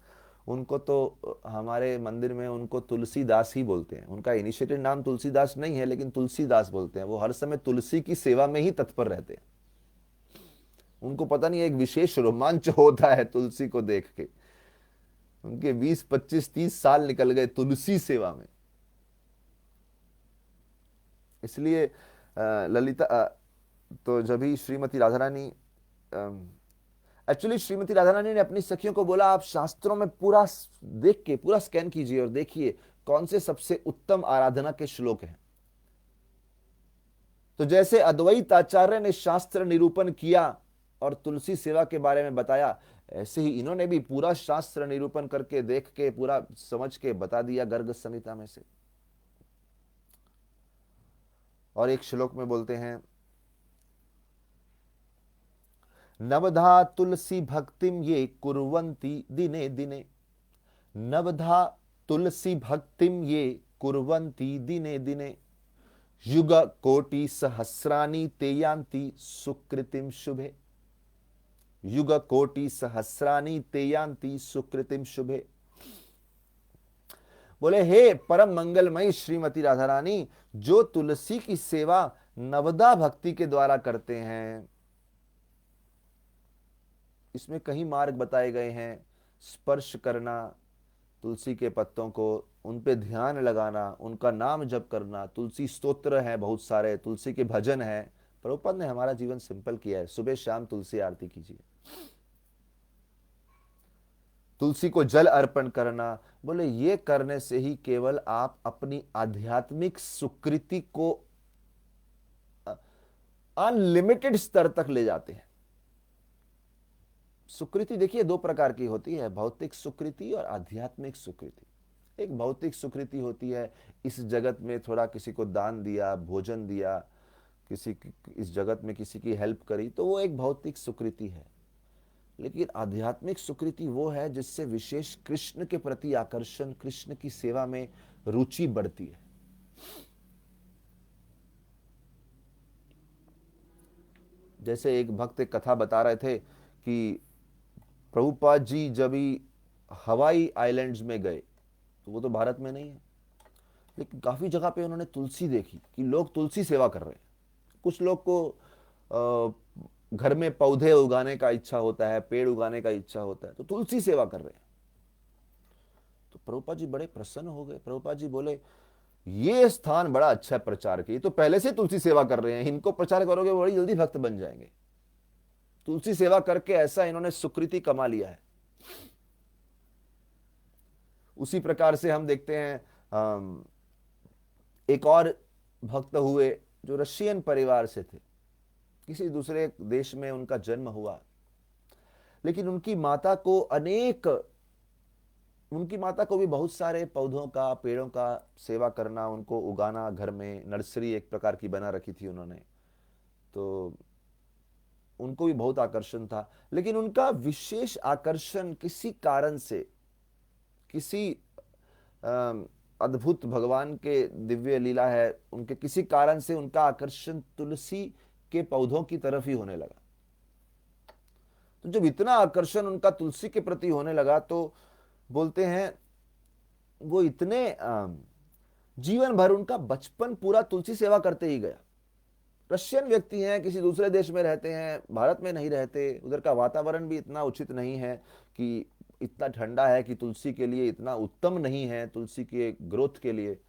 उनको तो हमारे मंदिर में उनको तुलसीदास ही बोलते हैं। उनका इनिशिएटेड नाम तुलसीदास नहीं है, लेकिन तुलसीदास बोलते हैं। वो हर समय तुलसी की सेवा में ही तत्पर रहते हैं। उनको पता नहीं, एक विशेष रोमांच होता है तुलसी को देख के। उनके 20, 25, 30 साल निकल गए तुलसी सेवा में। इसलिए ललिता तो जब भी श्रीमती राधा रानी, एक्चुअली श्रीमती राधा रानी ने अपनी सखियों को बोला, आप शास्त्रों में पूरा देख के पूरा स्कैन कीजिए और देखिए कौन से सबसे उत्तम आराधना के श्लोक हैं। तो जैसे अद्वैत आचार्य ने शास्त्र निरूपण किया और तुलसी सेवा के बारे में बताया, ऐसे ही इन्होंने भी पूरा शास्त्र निरूपण करके देख के पूरा समझ के बता दिया गर्ग संहिता में से। और एक श्लोक में बोलते हैं, नवधा तुलसी भक्तिम ये कुर्वन्ति दिने दिने, नवधा तुलसी भक्तिम ये कुर्वन्ति दिने दिने, युग कोटि सहस्राणि ते यान्ति सुकृतिम शुभे, युग कोटि सहस्राणि ते यान्ति सुकृतिम शुभे। बोले हे परम मंगलमयी श्रीमती राधा रानी, जो तुलसी की सेवा नवदा भक्ति के द्वारा करते हैं, इसमें कई मार्ग बताए गए हैं। स्पर्श करना तुलसी के पत्तों को, उन पे ध्यान लगाना, उनका नाम जप करना, तुलसी स्तोत्र है बहुत सारे, तुलसी के भजन है। प्रभुपाद ने हमारा जीवन सिंपल किया है, सुबह शाम तुलसी आरती कीजिए, तुलसी को जल अर्पण करना। बोले ये करने से ही केवल आप अपनी आध्यात्मिक सुकृति को अनलिमिटेड स्तर तक ले जाते हैं। सुकृति देखिए दो प्रकार की होती है, भौतिक सुकृति और आध्यात्मिक सुकृति। एक भौतिक सुकृति होती है, इस जगत में थोड़ा किसी को दान दिया, भोजन दिया, किसी इस जगत में किसी की हेल्प करी, तो वो एक भौतिक सुकृति है। लेकिन आध्यात्मिक सुकृति वो है जिससे विशेष कृष्ण के प्रति आकर्षण, कृष्ण की सेवा में रुचि बढ़ती है। जैसे एक भक्त एक कथा बता रहे थे कि प्रभुपाद जी जब ही हवाई आइलैंड्स में गए, तो वो तो भारत में नहीं है, लेकिन काफी जगह पे उन्होंने तुलसी देखी कि लोग तुलसी सेवा कर रहे हैं। कुछ लोग को घर में पौधे उगाने का इच्छा होता है, पेड़ उगाने का इच्छा होता है, तो तुलसी सेवा कर रहे हैं। तो प्रभुपाद जी बड़े प्रसन्न हो गए। प्रभुपाद जी बोले, ये स्थान बड़ा अच्छा है प्रचार के, तो पहले से तुलसी सेवा कर रहे हैं, इनको प्रचार करोगे बड़ी जल्दी भक्त बन जाएंगे। तुलसी सेवा करके ऐसा इन्होंने सुकृति कमा लिया है। उसी प्रकार से हम देखते हैं एक और भक्त हुए जो रशियन परिवार से थे, किसी दूसरे देश में उनका जन्म हुआ, लेकिन उनकी माता को भी बहुत सारे पौधों का, पेड़ों का सेवा करना, उनको उगाना, घर में नर्सरी एक प्रकार की बना रखी थी उन्होंने, तो उनको भी बहुत आकर्षण था। लेकिन उनका विशेष आकर्षण किसी कारण से, किसी अद्भुत भगवान के दिव्य लीला है, उनके किसी कारण से उनका आकर्षण तुलसी के पौधों की तरफ ही होने लगा। तो जब इतना आकर्षण उनका तुलसी के प्रति होने लगा, तो बोलते हैं वो इतने जीवन भर उनका बचपन पूरा तुलसी सेवा करते ही गया। रशियन व्यक्ति हैं, किसी दूसरे देश में रहते हैं, भारत में नहीं रहते, उधर का वातावरण भी इतना उचित नहीं है कि इतना ठंडा है कि तुलसी के लिए इतना उत्तम नहीं है, तुलसी के ग्रोथ के लिए।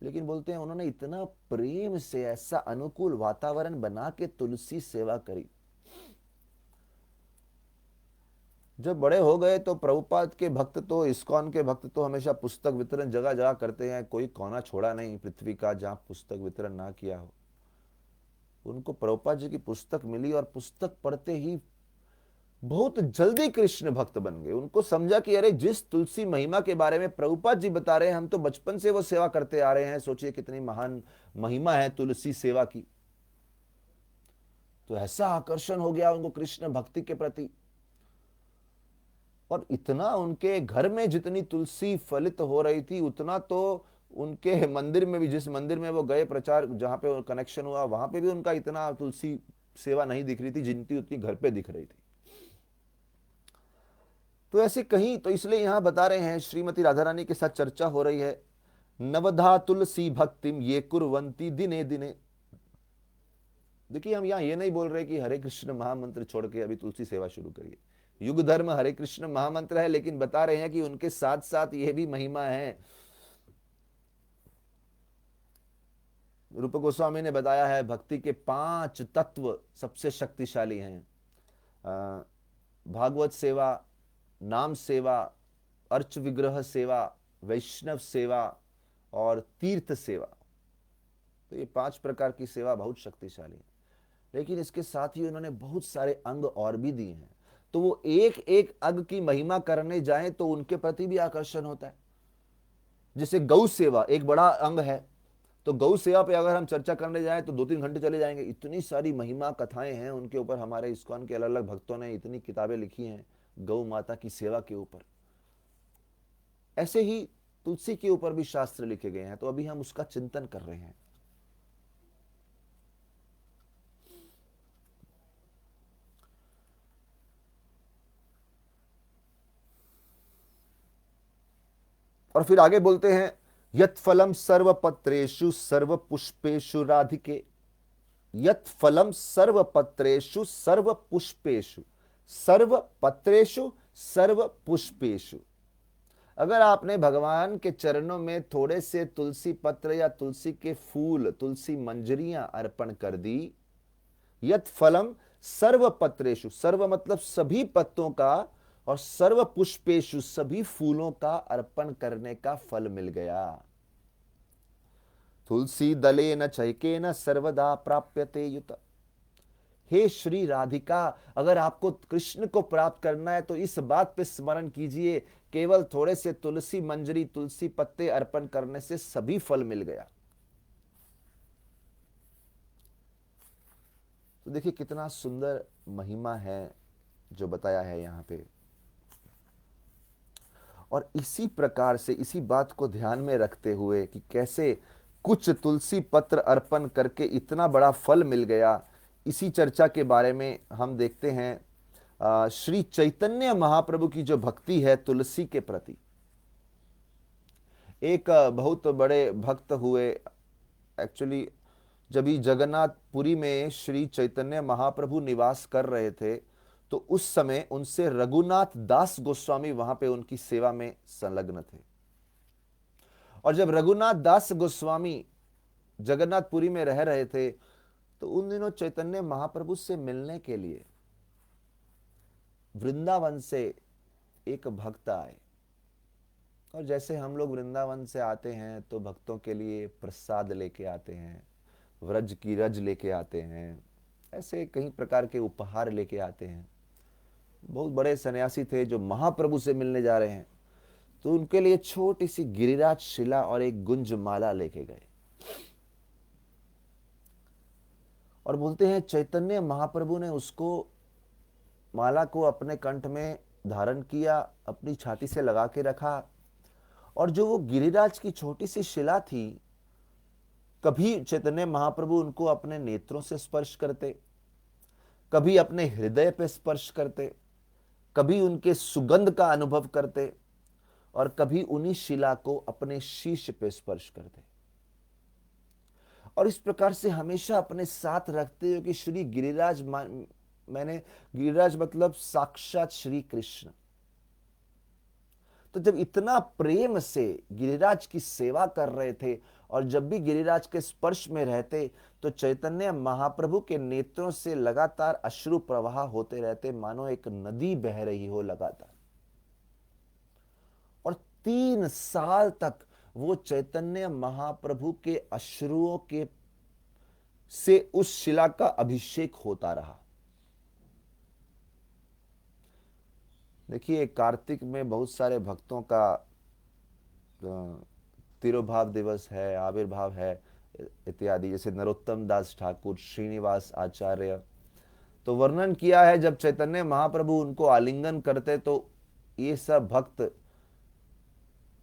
लेकिन बोलते हैं उन्होंने इतना प्रेम से ऐसा अनुकूल वातावरण बना के तुलसी सेवा करी। जब बड़े हो गए तो प्रभुपाद के भक्त तो, इस्कॉन के भक्त तो हमेशा पुस्तक वितरण जगह जगह करते हैं, कोई कोना छोड़ा नहीं पृथ्वी का जहां पुस्तक वितरण ना किया हो। उनको प्रभुपाद जी की पुस्तक मिली और पुस्तक पढ़ते ही बहुत जल्दी कृष्ण भक्त बन गए। उनको समझा कि अरे जिस तुलसी महिमा के बारे में प्रभुपाद जी बता रहे हैं, हम तो बचपन से वो सेवा करते आ रहे हैं, सोचिए कितनी महान महिमा है तुलसी सेवा की। तो ऐसा आकर्षण हो गया उनको कृष्ण भक्ति के प्रति, और इतना उनके घर में जितनी तुलसी फलित हो रही थी, उतना तो उनके मंदिर में भी, जिस मंदिर में वो गए प्रचार, जहां पे कनेक्शन हुआ, वहां पे भी उनका इतना तुलसी सेवा नहीं दिख रही थी जितनी उतनी घर पे दिख रही थी। तो ऐसे कहीं, तो इसलिए यहां बता रहे हैं, श्रीमती राधा रानी के साथ चर्चा हो रही है, नवधा तुलसी भक्तिम ये कुर्वन्ति दिने दिने। देखिए हम यहां ये नहीं बोल रहे कि हरे कृष्ण महामंत्र छोड़ के अभी तुलसी सेवा शुरू करिए। युग धर्म हरे कृष्ण महामंत्र है, लेकिन बता रहे हैं कि उनके साथ साथ यह भी महिमा है। रूप गोस्वामी ने बताया है भक्ति के 5 तत्व सबसे शक्तिशाली हैं। भागवत सेवा, नाम सेवा, अर्च विग्रह सेवा, वैष्णव सेवा और तीर्थ सेवा। तो ये 5 प्रकार की सेवा बहुत शक्तिशाली है। लेकिन इसके साथ ही उन्होंने बहुत सारे अंग और भी दिए हैं। तो वो एक एक अंग की महिमा करने जाएं तो उनके प्रति भी आकर्षण होता है। जैसे गौ सेवा एक बड़ा अंग है, तो गौ सेवा पे अगर हम चर्चा करने जाएं तो 2-3 घंटे चले जाएंगे। इतनी सारी महिमा कथाएं हैं उनके ऊपर। हमारे इस्कॉन के अलग अलग भक्तों ने इतनी किताबें लिखी हैं गौ माता की सेवा के ऊपर। ऐसे ही तुलसी के ऊपर भी शास्त्र लिखे गए हैं। तो अभी हम उसका चिंतन कर रहे हैं। और फिर आगे बोलते हैं, यत फलम सर्व पत्रेषु सर्व पुष्पेषु राधिके। यत फलम सर्व पत्रेषु सर्व पुष्पेषु, सर्व पत्रेषु सर्व पुष्पेषु। अगर आपने भगवान के चरणों में थोड़े से तुलसी पत्र या तुलसी के फूल, तुलसी मंजरियां अर्पण कर दी, यत फलम सर्व पत्रेषु, सर्व मतलब सभी पत्तों का, और सर्व पुष्पेषु सभी फूलों का अर्पण करने का फल मिल गया। तुलसी दले न चैके न सर्वदा प्राप्यते युत। हे श्री राधिका, अगर आपको कृष्ण को प्राप्त करना है तो इस बात पे स्मरण कीजिए, केवल थोड़े से तुलसी मंजरी, तुलसी पत्ते अर्पण करने से सभी फल मिल गया। तो देखिए कितना सुंदर महिमा है जो बताया है यहां पे। और इसी प्रकार से, इसी बात को ध्यान में रखते हुए कि कैसे कुछ तुलसी पत्र अर्पण करके इतना बड़ा फल मिल गया, इसी चर्चा के बारे में हम देखते हैं श्री चैतन्य महाप्रभु की जो भक्ति है तुलसी के प्रति। एक बहुत बड़े भक्त हुए, एक्चुअली जब ही जगन्नाथपुरी में श्री चैतन्य महाप्रभु निवास कर रहे थे तो उस समय उनसे रघुनाथ दास गोस्वामी वहां पे उनकी सेवा में संलग्न थे। और जब रघुनाथ दास गोस्वामी जगन्नाथपुरी में रह रहे थे तो उन दिनों चैतन्य महाप्रभु से मिलने के लिए वृंदावन से एक भक्त आए। और जैसे हम लोग वृंदावन से आते हैं तो भक्तों के लिए प्रसाद लेके आते हैं, व्रज की रज लेके आते हैं, ऐसे कई प्रकार के उपहार लेके आते हैं। बहुत बड़े सन्यासी थे जो महाप्रभु से मिलने जा रहे हैं, तो उनके लिए छोटी सी गिरिराज शिला और एक गुंज माला लेके गए। और बोलते हैं चैतन्य महाप्रभु ने उसको, माला को अपने कंठ में धारण किया, अपनी छाती से लगा के रखा। और जो वो गिरिराज की छोटी सी शिला थी, कभी चैतन्य महाप्रभु उनको अपने नेत्रों से स्पर्श करते, कभी अपने हृदय पे स्पर्श करते, कभी उनके सुगंध का अनुभव करते, और कभी उन्हीं शिला को अपने शीश पे स्पर्श करते। और इस प्रकार से हमेशा अपने साथ रखते हो कि श्री गिरिराज, मैंने गिरिराज मतलब साक्षात श्री कृष्ण। तो जब इतना प्रेम से गिरिराज की सेवा कर रहे थे और जब भी गिरिराज के स्पर्श में रहते तो चैतन्य महाप्रभु के नेत्रों से लगातार अश्रु प्रवाह होते रहते, मानो एक नदी बह रही हो लगातार। और 3 साल तक वो चैतन्य महाप्रभु के अश्रुओं के से उस शिला का अभिषेक होता रहा। देखिए कार्तिक में बहुत सारे भक्तों का तिरुभाव दिवस है, आविर्भाव है इत्यादि। जैसे नरोत्तम दास ठाकुर, श्रीनिवास आचार्य, तो वर्णन किया है जब चैतन्य महाप्रभु उनको आलिंगन करते तो ये सब भक्त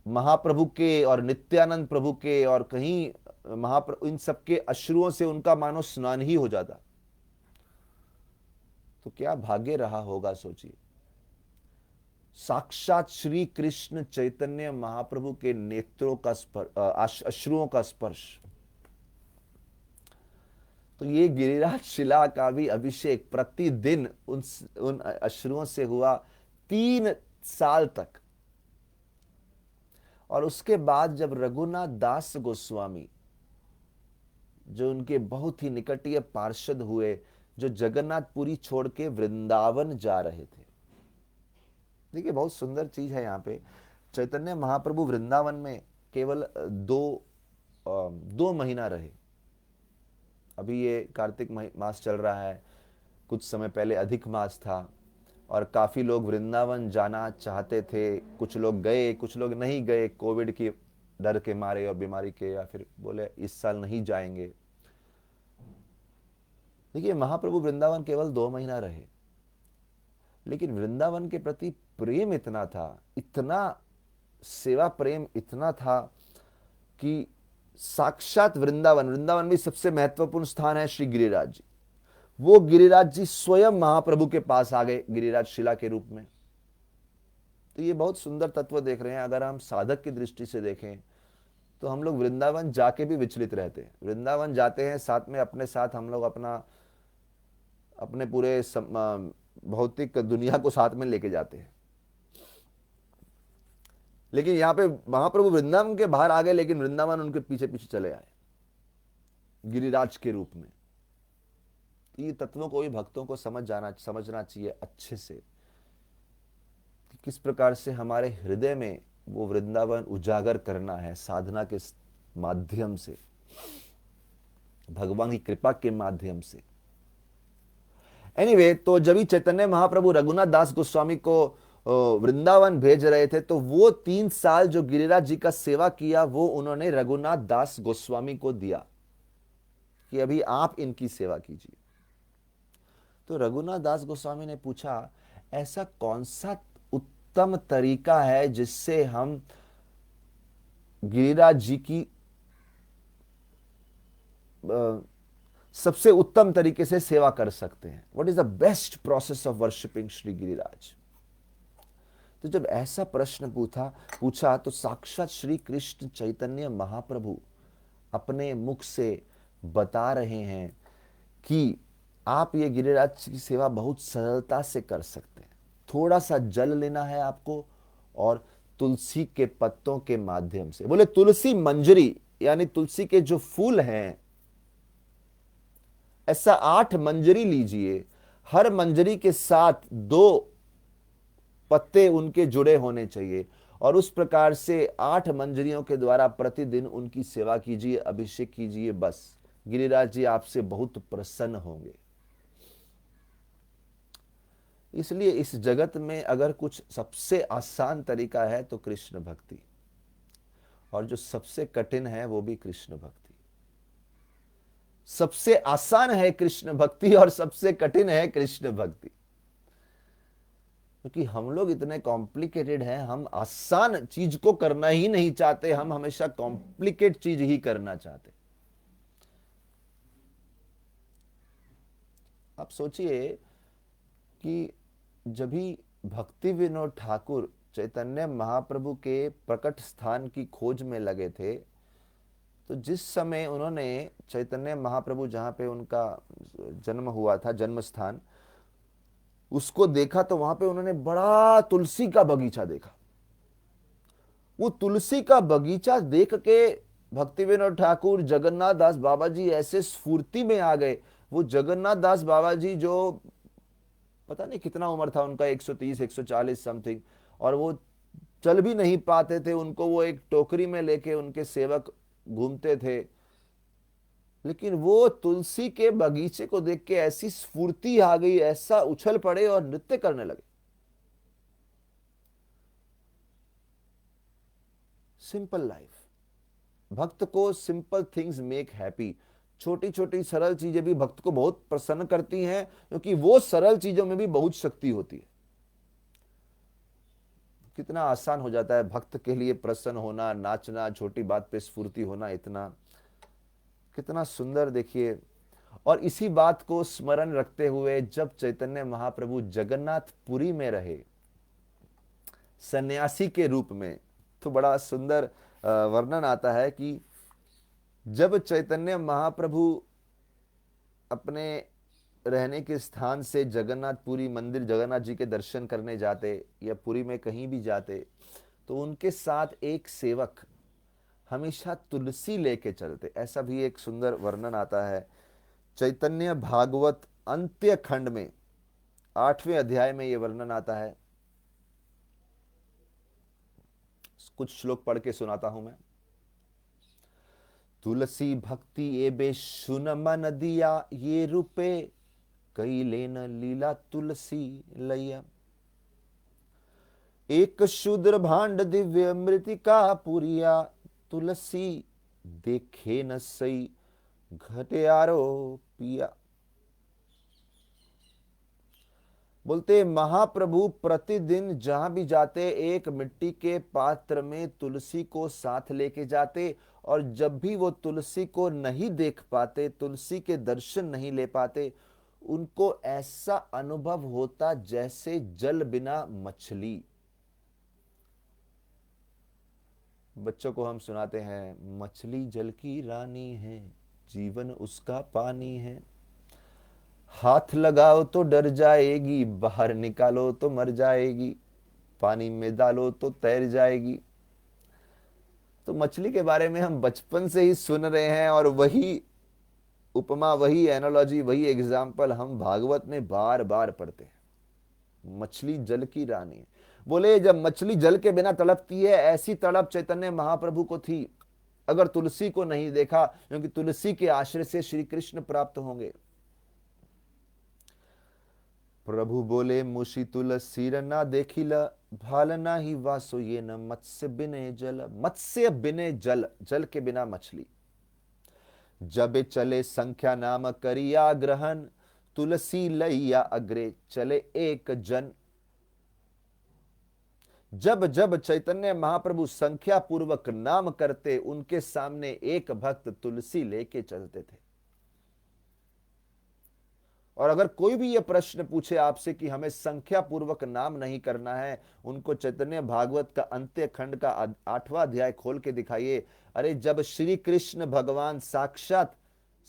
महाप्रभु के और नित्यानंद प्रभु के और कहीं महाप्रभु, इन सबके अश्रुओं से उनका मानो स्नान ही हो जाता। तो क्या भाग्य रहा होगा सोचिए, साक्षात श्री कृष्ण चैतन्य महाप्रभु के नेत्रों का स्पर्श, अश्रुओं का स्पर्श। तो ये गिरिराज शिला का भी अभिषेक प्रतिदिन उन अश्रुओं से हुआ 3 साल तक। और उसके बाद जब रघुनाथ दास गोस्वामी जो उनके बहुत ही निकटीय पार्षद हुए, जो जगन्नाथपुरी छोड़ के वृंदावन जा रहे थे। देखिए बहुत सुंदर चीज है यहाँ पे। चैतन्य महाप्रभु वृंदावन में केवल 2 महीना रहे। अभी ये कार्तिक मास चल रहा है, कुछ समय पहले अधिक मास था और काफ़ी लोग वृंदावन जाना चाहते थे। कुछ लोग गए, कुछ लोग नहीं गए, कोविड की डर के मारे और बीमारी के, या फिर बोले इस साल नहीं जाएंगे। देखिए महाप्रभु वृंदावन केवल 2 महीना रहे, लेकिन वृंदावन के प्रति प्रेम इतना था, इतना सेवा प्रेम इतना था कि साक्षात वृंदावन में सबसे महत्वपूर्ण स्थान है श्री गिरिराज जी। वो गिरिराज जी स्वयं महाप्रभु के पास आ गए गिरिराज शिला के रूप में। तो ये बहुत सुंदर तत्व देख रहे हैं। अगर हम साधक की दृष्टि से देखें तो हम लोग वृंदावन जाके भी विचलित रहते हैं। वृंदावन जाते हैं, साथ में अपने साथ हम लोग अपने पूरे भौतिक दुनिया को साथ में लेके जाते हैं। लेकिन यहाँ पे महाप्रभु वृंदावन के बाहर आ गए, लेकिन वृंदावन उनके पीछे पीछे चले आए गिरिराज के रूप में। तो ये तत्वों को भी भक्तों को समझना चाहिए अच्छे से कि किस प्रकार से हमारे हृदय में वो वृंदावन उजागर करना है साधना के माध्यम से, भगवान की कृपा के माध्यम से। एनीवे, तो जब ही चैतन्य महाप्रभु रघुनाथ दास गोस्वामी को वृंदावन भेज रहे थे, तो वो 3 साल जो गिरिराज जी का सेवा किया वो उन्होंने रघुनाथ दास गोस्वामी को दिया कि अभी आप इनकी सेवा कीजिए। तो रघुनाथ दास गोस्वामी ने पूछा, ऐसा कौन सा उत्तम तरीका है जिससे हम गिरिराज जी की सबसे उत्तम तरीके से सेवा कर सकते हैं? What is the best process of worshipping Shri Giriraj? तो जब ऐसा प्रश्न पूछा तो साक्षात श्री कृष्ण चैतन्य महाप्रभु अपने मुख से बता रहे हैं कि आप ये गिरिराज की सेवा बहुत सरलता से कर सकते हैं। थोड़ा सा जल लेना है आपको और तुलसी के पत्तों के माध्यम से, बोले तुलसी मंजरी यानी तुलसी के जो फूल हैं, ऐसा 8 मंजरी लीजिए। हर मंजरी के साथ 2 पत्ते उनके जुड़े होने चाहिए और उस प्रकार से 8 मंजरियों के द्वारा प्रतिदिन उनकी सेवा कीजिए, अभिषेक कीजिए। बस गिरिराज जी आपसे बहुत प्रसन्न होंगे। इसलिए इस जगत में अगर कुछ सबसे आसान तरीका है तो कृष्ण भक्ति, और जो सबसे कठिन है वो भी कृष्ण भक्ति। सबसे आसान है कृष्ण भक्ति और सबसे कठिन है कृष्ण भक्ति, क्योंकि हम लोग इतने कॉम्प्लिकेटेड हैं। हम आसान चीज को करना ही नहीं चाहते, हम हमेशा कॉम्प्लिकेट चीज ही करना चाहते। आप सोचिए कि जब भी भक्ति विनोद ठाकुर चैतन्य महाप्रभु के प्रकट स्थान की खोज में लगे थे, तो जिस समय उन्होंने चैतन्य महाप्रभु जहां पे उनका जन्म हुआ था, जन्म स्थान, उसको देखा तो वहां पे उन्होंने बड़ा तुलसी का बगीचा देखा। वो तुलसी का बगीचा देख के भक्ति विनोद ठाकुर, जगन्नाथ दास बाबा जी ऐसे स्फूर्ति में आ गए। वो जगन्नाथ दास बाबा जी जो पता नहीं कितना उम्र था उनका, 130 140 समथिंग, और वो चल भी नहीं पाते थे। उनको वो एक टोकरी में लेके उनके सेवक घूमते थे, लेकिन वो तुलसी के बगीचे को देख के ऐसी स्फूर्ति आ गई, ऐसा उछल पड़े और नृत्य करने लगे। सिंपल लाइफ, भक्त को सिंपल थिंग्स मेक हैप्पी। छोटी छोटी सरल चीजें भी भक्त को बहुत प्रसन्न करती हैं, क्योंकि वो सरल चीजों में भी बहुत शक्ति होती है। कितना आसान हो जाता है भक्त के लिए प्रसन्न होना, नाचना, छोटी बात पे स्फूर्ति होना, इतना कितना सुंदर। देखिए, और इसी बात को स्मरण रखते हुए जब चैतन्य महाप्रभु जगन्नाथपुरी में रहे सन्यासी के रूप में, तो बड़ा सुंदर वर्णन आता है कि जब चैतन्य महाप्रभु अपने रहने के स्थान से जगन्नाथपुरी मंदिर, जगन्नाथ जी के दर्शन करने जाते या पुरी में कहीं भी जाते, तो उनके साथ एक सेवक हमेशा तुलसी लेके चलते। ऐसा भी एक सुंदर वर्णन आता है चैतन्य भागवत अंत्य खंड में, 8वें अध्याय में ये वर्णन आता है। कुछ श्लोक पढ़ के सुनाता हूं मैं। तुलसी भक्ति ए बे सुन मन दिया, ये रूपे कई लेन लीला तुलसी लैया। एक शूद्र भांड दिव्य मृतिका पुरिया, तुलसी देखे न सई घटियारो पिया। बोलते महाप्रभु प्रतिदिन जहां भी जाते एक मिट्टी के पात्र में तुलसी को साथ लेके जाते, और जब भी वो तुलसी को नहीं देख पाते, तुलसी के दर्शन नहीं ले पाते, उनको ऐसा अनुभव होता जैसे जल बिना मछली। बच्चों को हम सुनाते हैं, मछली जल की रानी है, जीवन उसका पानी है, हाथ लगाओ तो डर जाएगी, बाहर निकालो तो मर जाएगी, पानी में डालो तो तैर जाएगी। तो मछली के बारे में हम बचपन से ही सुन रहे हैं, और वही उपमा, वही एनालॉजी, वही एग्जाम्पल हम भागवत में बार बार पढ़ते हैं। मछली जल की रानी है। बोले जब मछली जल के बिना तड़पती है, ऐसी तड़प चैतन्य महाप्रभु को थी अगर तुलसी को नहीं देखा, क्योंकि तुलसी के आश्रय से श्री कृष्ण प्राप्त होंगे। प्रभु बोले मुशी तुलसी ना देखिल, भालना ही वासो ये न मत्स्य बिने जल। मत्स्य बिने जल, जल के बिना मछली। जब चले संख्या नाम करिया ग्रहण, तुलसी लैया अग्रे चले एक जन। जब जब चैतन्य महाप्रभु संख्या पूर्वक नाम करते, उनके सामने एक भक्त तुलसी लेके चलते थे। और अगर कोई भी ये प्रश्न पूछे आपसे कि हमें संख्या पूर्वक नाम नहीं करना है, उनको चैतन्य भागवत का अंत्य खंड का 8वां अध्याय खोल के दिखाइए। अरे जब श्री कृष्ण भगवान साक्षात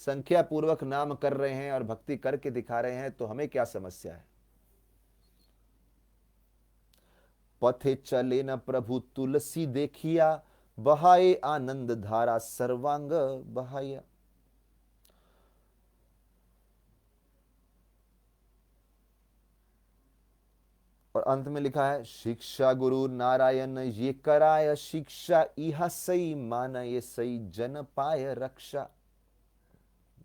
संख्या पूर्वक नाम कर रहे हैं और भक्ति करके दिखा रहे हैं, तो हमें क्या समस्या है। पथे चले न प्रभु तुलसी देखिया, बहाए आनंद धारा सर्वांग बहाया। और अंत में लिखा है, शिक्षा गुरु नारायण ये कराय शिक्षा, इहा सही मान ये सही जन पाय रक्षा।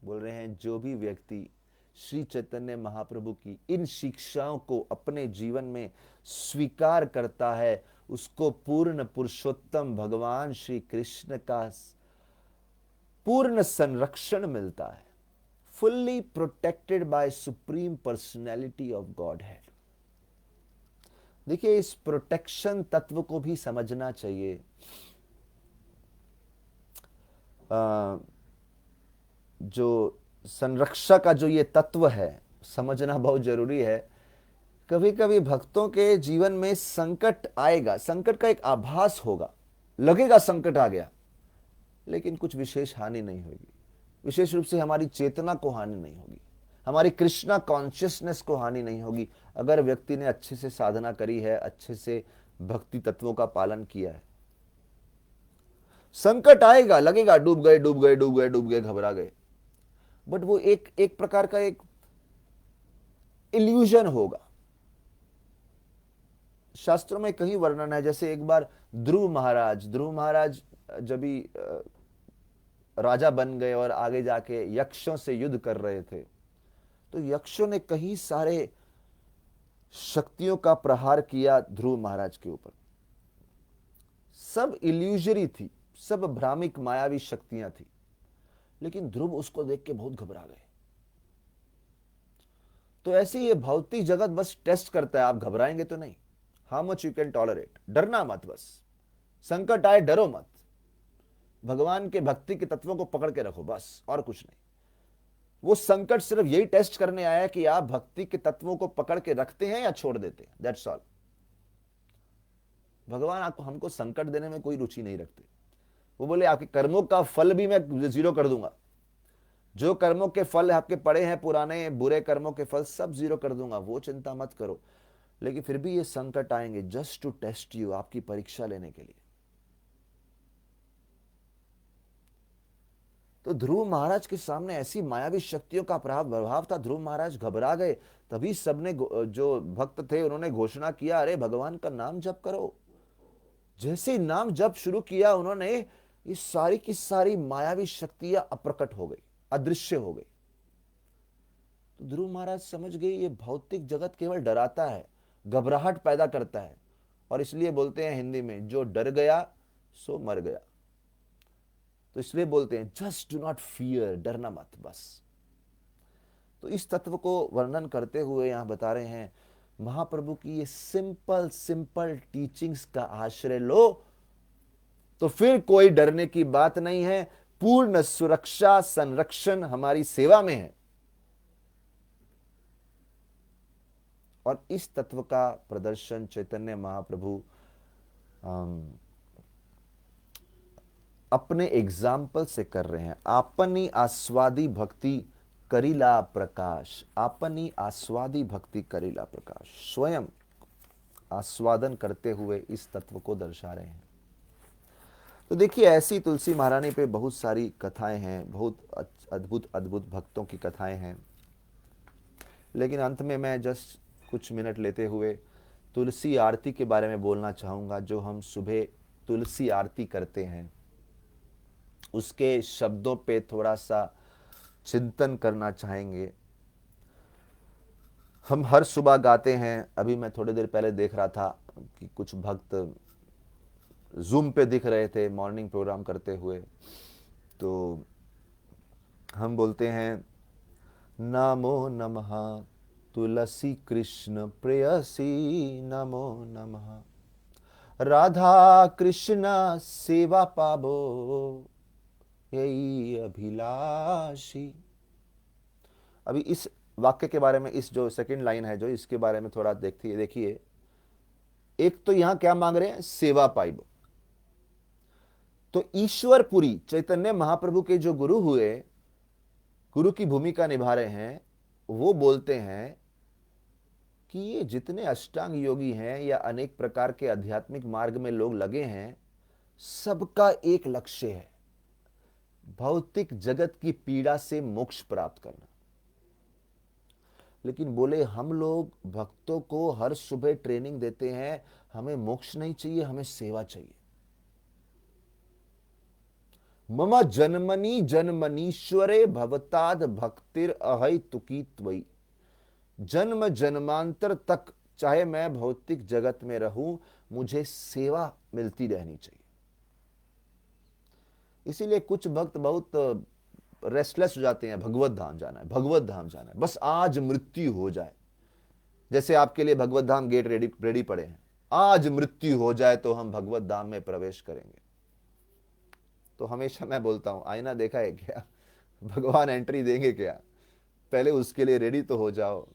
बोल रहे हैं जो भी व्यक्ति श्री चैतन्य महाप्रभु की इन शिक्षाओं को अपने जीवन में स्वीकार करता है, उसको पूर्ण पुरुषोत्तम भगवान श्री कृष्ण का पूर्ण संरक्षण मिलता है। Fully protected by supreme personality of God है। देखिए इस प्रोटेक्शन तत्व को भी समझना चाहिए। जो संरक्षा का जो ये तत्व है, समझना बहुत जरूरी है। कभी कभी भक्तों के जीवन में संकट आएगा, संकट का एक आभास होगा, लगेगा संकट आ गया, लेकिन कुछ विशेष हानि नहीं होगी। विशेष रूप से हमारी चेतना को हानि नहीं होगी, हमारी कृष्णा कॉन्शियसनेस को हानि नहीं होगी, अगर व्यक्ति ने अच्छे से साधना करी है, अच्छे से भक्ति तत्वों का पालन किया है। संकट आएगा, लगेगा डूब गए डूब गए डूब गए डूब गए, घबरा गए, बट वो एक प्रकार का एक इल्यूजन होगा। शास्त्रों में कहीं वर्णन है, जैसे एक बार ध्रुव महाराज जब भी राजा बन गए और आगे जाके यक्षों से युद्ध कर रहे थे, तो यक्षों ने कई सारे शक्तियों का प्रहार किया ध्रुव महाराज के ऊपर। सब इल्यूजरी थी, सब भ्रामिक मायावी शक्तियां थी, लेकिन ध्रुव उसको देख के बहुत घबरा गए। तो ऐसे ये भौतिक जगत बस टेस्ट करता है, आप घबराएंगे तो नहीं। How much you can tolerate, डरना मत, बस संकट आए डरो मत, भगवान के भक्ति के तत्वों को पकड़ के रखो, बस और कुछ नहीं। वो संकट सिर्फ यही टेस्ट करने आया कि आप भक्ति के तत्वों को पकड़ के रखते हैं या छोड़ देते हैं, दैट्स ऑल। भगवान आपको हमको संकट देने में कोई रुचि नहीं रखते। वो बोले आपके कर्मों का फल भी मैं 0 कर दूंगा, जो कर्मों के फल आपके पड़े हैं पुराने बुरे कर्मों के फल सब 0 कर दूंगा, वो चिंता मत करो। लेकिन फिर भी ये संकट आएंगे जस्ट टू टेस्ट यू, आपकी परीक्षा लेने के लिए। तो ध्रुव महाराज के सामने ऐसी मायावी शक्तियों का प्रभाव था, ध्रुव महाराज घबरा गए। तभी सबने जो भक्त थे उन्होंने घोषणा किया, अरे भगवान का नाम जप करो। जैसे ही नाम जप शुरू किया उन्होंने, ये सारी की सारी मायावी शक्तियां अप्रकट हो गई, अदृश्य हो गई। तो ध्रुव महाराज समझ गए ये भौतिक जगत केवल डराता है, घबराहट पैदा करता है, और इसलिए बोलते हैं हिंदी में, जो डर गया सो मर गया। तो इसलिए बोलते हैं जस्ट डू नॉट फियर, डरना मत बस। तो इस तत्व को वर्णन करते हुए यहां बता रहे हैं, महाप्रभु की ये सिंपल सिंपल टीचिंग्स का आश्रय लो तो फिर कोई डरने की बात नहीं है। पूर्ण सुरक्षा संरक्षण हमारी सेवा में है। और इस तत्व का प्रदर्शन चैतन्य महाप्रभु अपने एग्जाम्पल से कर रहे हैं। आपनी आस्वादी भक्ति करीला प्रकाश, आपनी आस्वादी भक्ति करीला प्रकाश, स्वयं आस्वादन करते हुए इस तत्व को दर्शा रहे हैं। तो देखिए, ऐसी तुलसी महारानी पे बहुत सारी कथाएं हैं, बहुत अद्भुत अद्भुत भक्तों की कथाएं हैं। लेकिन अंत में मैं जस्ट कुछ मिनट लेते हुए तुलसी आरती के बारे में बोलना चाहूँगा। जो हम सुबह तुलसी आरती करते हैं उसके शब्दों पे थोड़ा सा चिंतन करना चाहेंगे। हम हर सुबह गाते हैं। अभी मैं थोड़ी देर पहले देख रहा था कि कुछ भक्त जूम पे दिख रहे थे मॉर्निंग प्रोग्राम करते हुए। तो हम बोलते हैं, नमो नमः तुलसी कृष्ण प्रेयसी, नमो नमः राधा कृष्ण सेवा पाबो, यही अभिलाषी। अभी इस वाक्य के बारे में, इस जो सेकंड लाइन है जो इसके बारे में थोड़ा देखिए। एक तो यहां क्या मांग रहे हैं, सेवा पाइबो। तो ईश्वरपुरी चैतन्य महाप्रभु के जो गुरु हुए, गुरु की भूमिका निभा रहे हैं, वो बोलते हैं कि ये जितने अष्टांग योगी हैं या अनेक प्रकार के आध्यात्मिक मार्ग में लोग लगे हैं, सबका एक लक्ष्य है, भौतिक जगत की पीड़ा से मोक्ष प्राप्त करना। लेकिन बोले हम लोग भक्तों को हर सुबह ट्रेनिंग देते हैं, हमें मोक्ष नहीं चाहिए, हमें सेवा चाहिए। मम जन्मनि जन्मनीश्वरे भवताद भक्तिर अहै तुकी त्वयि। जन्म जन्मांतर तक चाहे मैं भौतिक जगत में रहूं, मुझे सेवा मिलती रहनी चाहिए। इसीलिए कुछ भक्त बहुत रेस्टलेस हो जाते हैं, भगवत धाम जाना है, भगवत धाम जाना है, बस आज मृत्यु हो जाए। जैसे आपके लिए भगवत धाम गेट रेडी पड़े हैं, आज मृत्यु हो जाए तो हम भगवत धाम में प्रवेश करेंगे। तो हमेशा मैं बोलता हूं, आईना देखा है क्या? भगवान एंट्री देंगे क्या? पहले उसके लिए रेडी तो हो जाओ।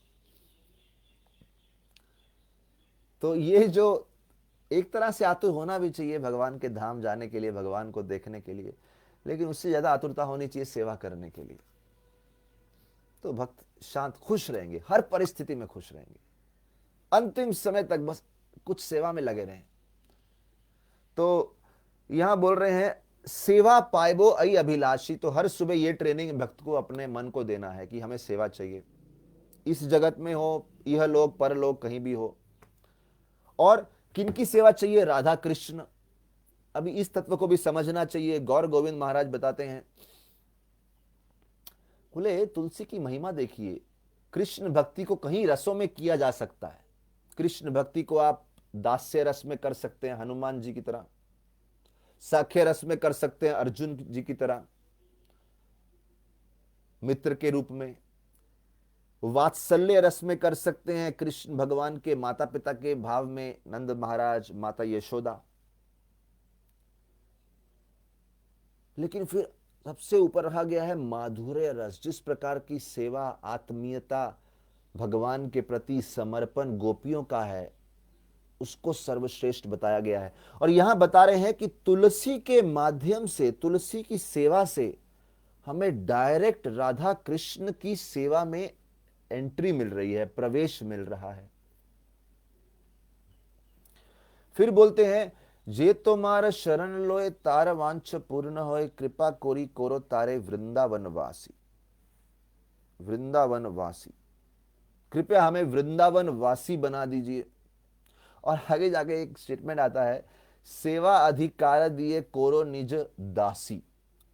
तो ये जो एक तरह से आतुर होना भी चाहिए भगवान के धाम जाने के लिए, भगवान को देखने के लिए, लेकिन उससे ज्यादा आतुरता होनी चाहिए सेवा करने के लिए। तो भक्त शांत खुश रहेंगे, हर परिस्थिति में खुश रहेंगे, अंतिम समय तक बस कुछ सेवा में लगे रहें। तो यहां बोल रहे हैं, सेवा पाइबो अई अभिलाषी। तो हर सुबह ये ट्रेनिंग भक्त को अपने मन को देना है कि हमें सेवा चाहिए, इस जगत में हो, यह लोग परलोक कहीं भी हो। और किनकी सेवा चाहिए? राधा कृष्ण। अभी इस तत्व को भी समझना चाहिए। गौर गोविंद महाराज बताते हैं, बोले तुलसी की महिमा देखिए, कृष्ण भक्ति को कहीं रसों में किया जा सकता है। कृष्ण भक्ति को आप दास्य रस में कर सकते हैं हनुमान जी की तरह, साख्य रस में कर सकते हैं अर्जुन जी की तरह मित्र के रूप में, वात्सल्य रस में कर सकते हैं कृष्ण भगवान के माता पिता के भाव में, नंद महाराज, माता यशोदा। लेकिन फिर सबसे ऊपर रखा गया है माधुर्य रस। जिस प्रकार की सेवा, आत्मीयता, भगवान के प्रति समर्पण गोपियों का है, उसको सर्वश्रेष्ठ बताया गया है। और यहां बता रहे हैं कि तुलसी के माध्यम से, तुलसी की सेवा से हमें डायरेक्ट राधा कृष्ण की सेवा में एंट्री मिल रही है, प्रवेश मिल रहा है। फिर बोलते हैं, जे तुम्हार शरण लोए तार वांछ पूर्ण होए, कृपा कोरी कोरो तारे वृंदावन वासी। वृंदावन वासी, कृपया हमें वृंदावन वासी बना दीजिए। और आगे जाके एक स्टेटमेंट आता है, सेवा अधिकार दिए कोरो निज दासी।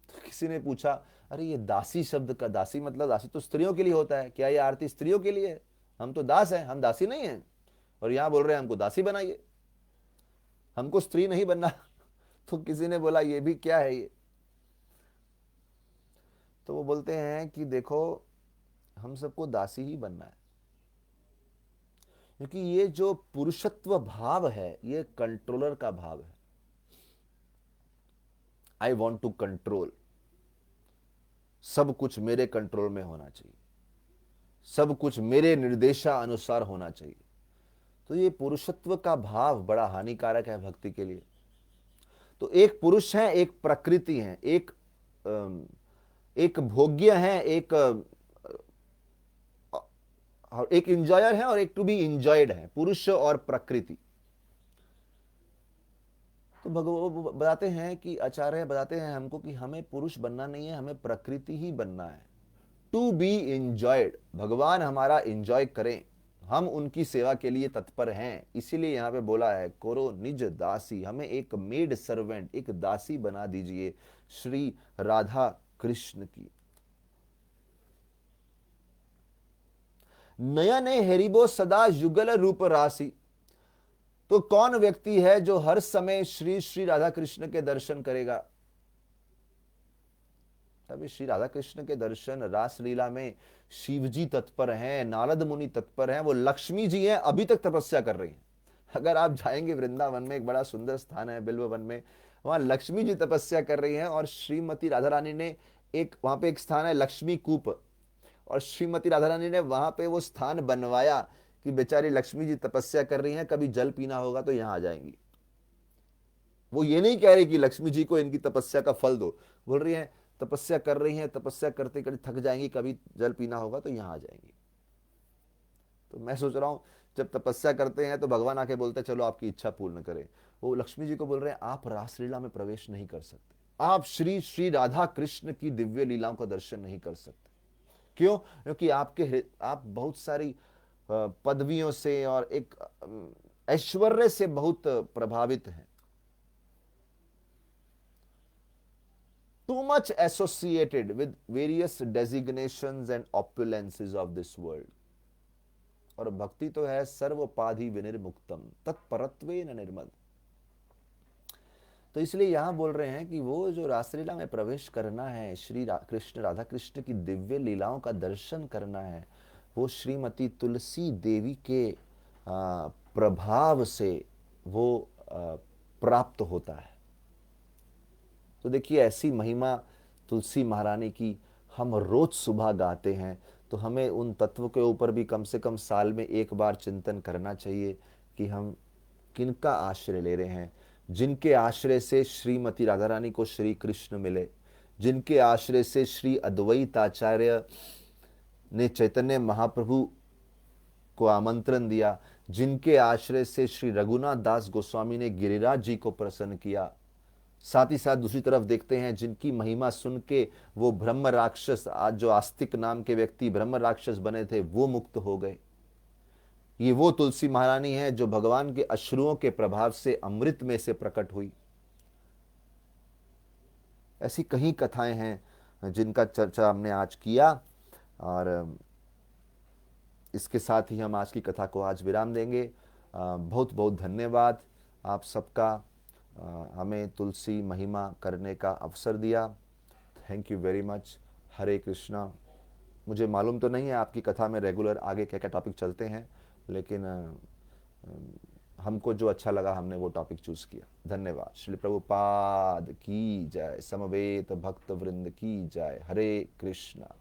तो किसी ने पूछा, अरे ये दासी शब्द का, दासी मतलब, दासी तो स्त्रियों के लिए होता है, क्या ये आरती स्त्रियों के लिए है? हम तो दास हैं, हम दासी नहीं हैं। और यहां बोल रहे हैं हमको दासी बनाइए, हमको स्त्री नहीं बनना। तो किसी ने बोला ये भी क्या है ये? तो वो बोलते हैं कि देखो, हम सबको दासी ही बनना है, क्योंकि ये जो पुरुषत्व भाव है ये कंट्रोलर का भाव है। आई वॉन्ट टू कंट्रोल, सब कुछ मेरे कंट्रोल में होना चाहिए, सब कुछ मेरे निर्देशानुसार होना चाहिए। तो ये पुरुषत्व का भाव बड़ा हानिकारक है भक्ति के लिए। तो एक पुरुष है, एक प्रकृति है, एक भोग्य है, एक इंजॉयर है और एक टू बी इंजॉयड है, पुरुष और प्रकृति। तो भगवान बताते हैं कि आचार्य बताते हैं हमको कि हमें पुरुष बनना नहीं है, हमें प्रकृति ही बनना है, टू बी इंजॉयड। भगवान हमारा इंजॉय करें, हम उनकी सेवा के लिए तत्पर हैं। इसीलिए यहां पे बोला है कोरो निज दासी, हमें एक मेड सर्वेंट, एक दासी बना दीजिए श्री राधा कृष्ण की। नयने हेरिबो सदा युगल रूप राशि। तो कौन व्यक्ति है जो हर समय श्री श्री राधा कृष्ण के दर्शन करेगा? तभी श्री राधा कृष्ण के दर्शन, रास लीला में शिव जी तत्पर हैं, नारद मुनि तत्पर हैं, वो लक्ष्मी जी हैं, अभी तक तपस्या कर रही हैं। अगर आप जाएंगे वृंदावन में, एक बड़ा सुंदर स्थान है बिल्व वन में, वहां लक्ष्मी जी तपस्या कर रही हैं। और श्रीमती राधा रानी ने एक, वहां पे एक स्थान है लक्ष्मी कूप, और श्रीमती राधा रानी ने वहां पे वो स्थान बनवाया कि बेचारी लक्ष्मी जी तपस्या कर रही हैं, कभी जल पीना होगा तो यहां आ जाएंगी। वो ये नहीं कह रही कि लक्ष्मी जी को इनकी तपस्या का फल दो, बोल रही है तपस्या कर रही हैं, तपस्या करते करते थक जाएंगी, कभी जल पीना होगा तो यहां आ जाएंगी। तो मैं सोच रहा हूं, जब तपस्या करते हैं तो भगवान आके बोलते हैं चलो आपकी इच्छा पूर्ण करें। वो लक्ष्मी जी को बोल रहे हैं आप रासलीला में प्रवेश नहीं कर सकते, आप श्री श्री राधा कृष्ण की दिव्य लीलाओं का दर्शन नहीं कर सकते। क्यों? क्योंकि आप बहुत सारी पदवियों से और एक ऐश्वर्य से बहुत प्रभावित हैं, too much associated with various designations and opulences of this world। और भक्ति तो है सर्वोपाधि विनिर्मुक्तम तत्परत्वेन निर्मल। तो इसलिए यहां बोल रहे हैं कि वो जो रासलीला में प्रवेश करना है, श्री कृष्ण राधा कृष्ण की दिव्य लीलाओं का दर्शन करना है, वो श्रीमती तुलसी देवी के प्रभाव से वो प्राप्त होता है। तो देखिए ऐसी महिमा तुलसी महारानी की हम रोज सुबह गाते हैं, तो हमें उन तत्व के ऊपर भी कम से कम साल में एक बार चिंतन करना चाहिए कि हम किनका आश्रय ले रहे हैं। जिनके आश्रय से श्रीमती राधा रानी को श्री कृष्ण मिले, जिनके आश्रय से श्री अद्वैत आचार्य ने चैतन्य महाप्रभु को आमंत्रण दिया, जिनके आश्रय से श्री रघुनाथ दास गोस्वामी ने गिरिराज जी को प्रसन्न किया। साथ ही साथ दूसरी तरफ देखते हैं जिनकी महिमा सुन के वो ब्रह्म राक्षस, आज जो आस्तिक नाम के व्यक्ति ब्रह्म राक्षस बने थे, वो मुक्त हो गए। ये वो तुलसी महारानी है जो भगवान के अश्रुओं के प्रभाव से अमृत में से प्रकट हुई। ऐसी कई कथाएं हैं जिनका चर्चा हमने आज किया, और इसके साथ ही हम आज की कथा को आज विराम देंगे। बहुत बहुत धन्यवाद आप सबका, हमें तुलसी महिमा करने का अवसर दिया। Thank you very much. Hare Krishna. मुझे मालूम तो नहीं है आपकी कथा में रेगुलर आगे क्या क्या टॉपिक चलते हैं, लेकिन हमको जो अच्छा लगा हमने वो टॉपिक चूज किया। धन्यवाद। श्री प्रभुपाद की जय, समवेत भक्त वृंद की जय। हरे कृष्णा।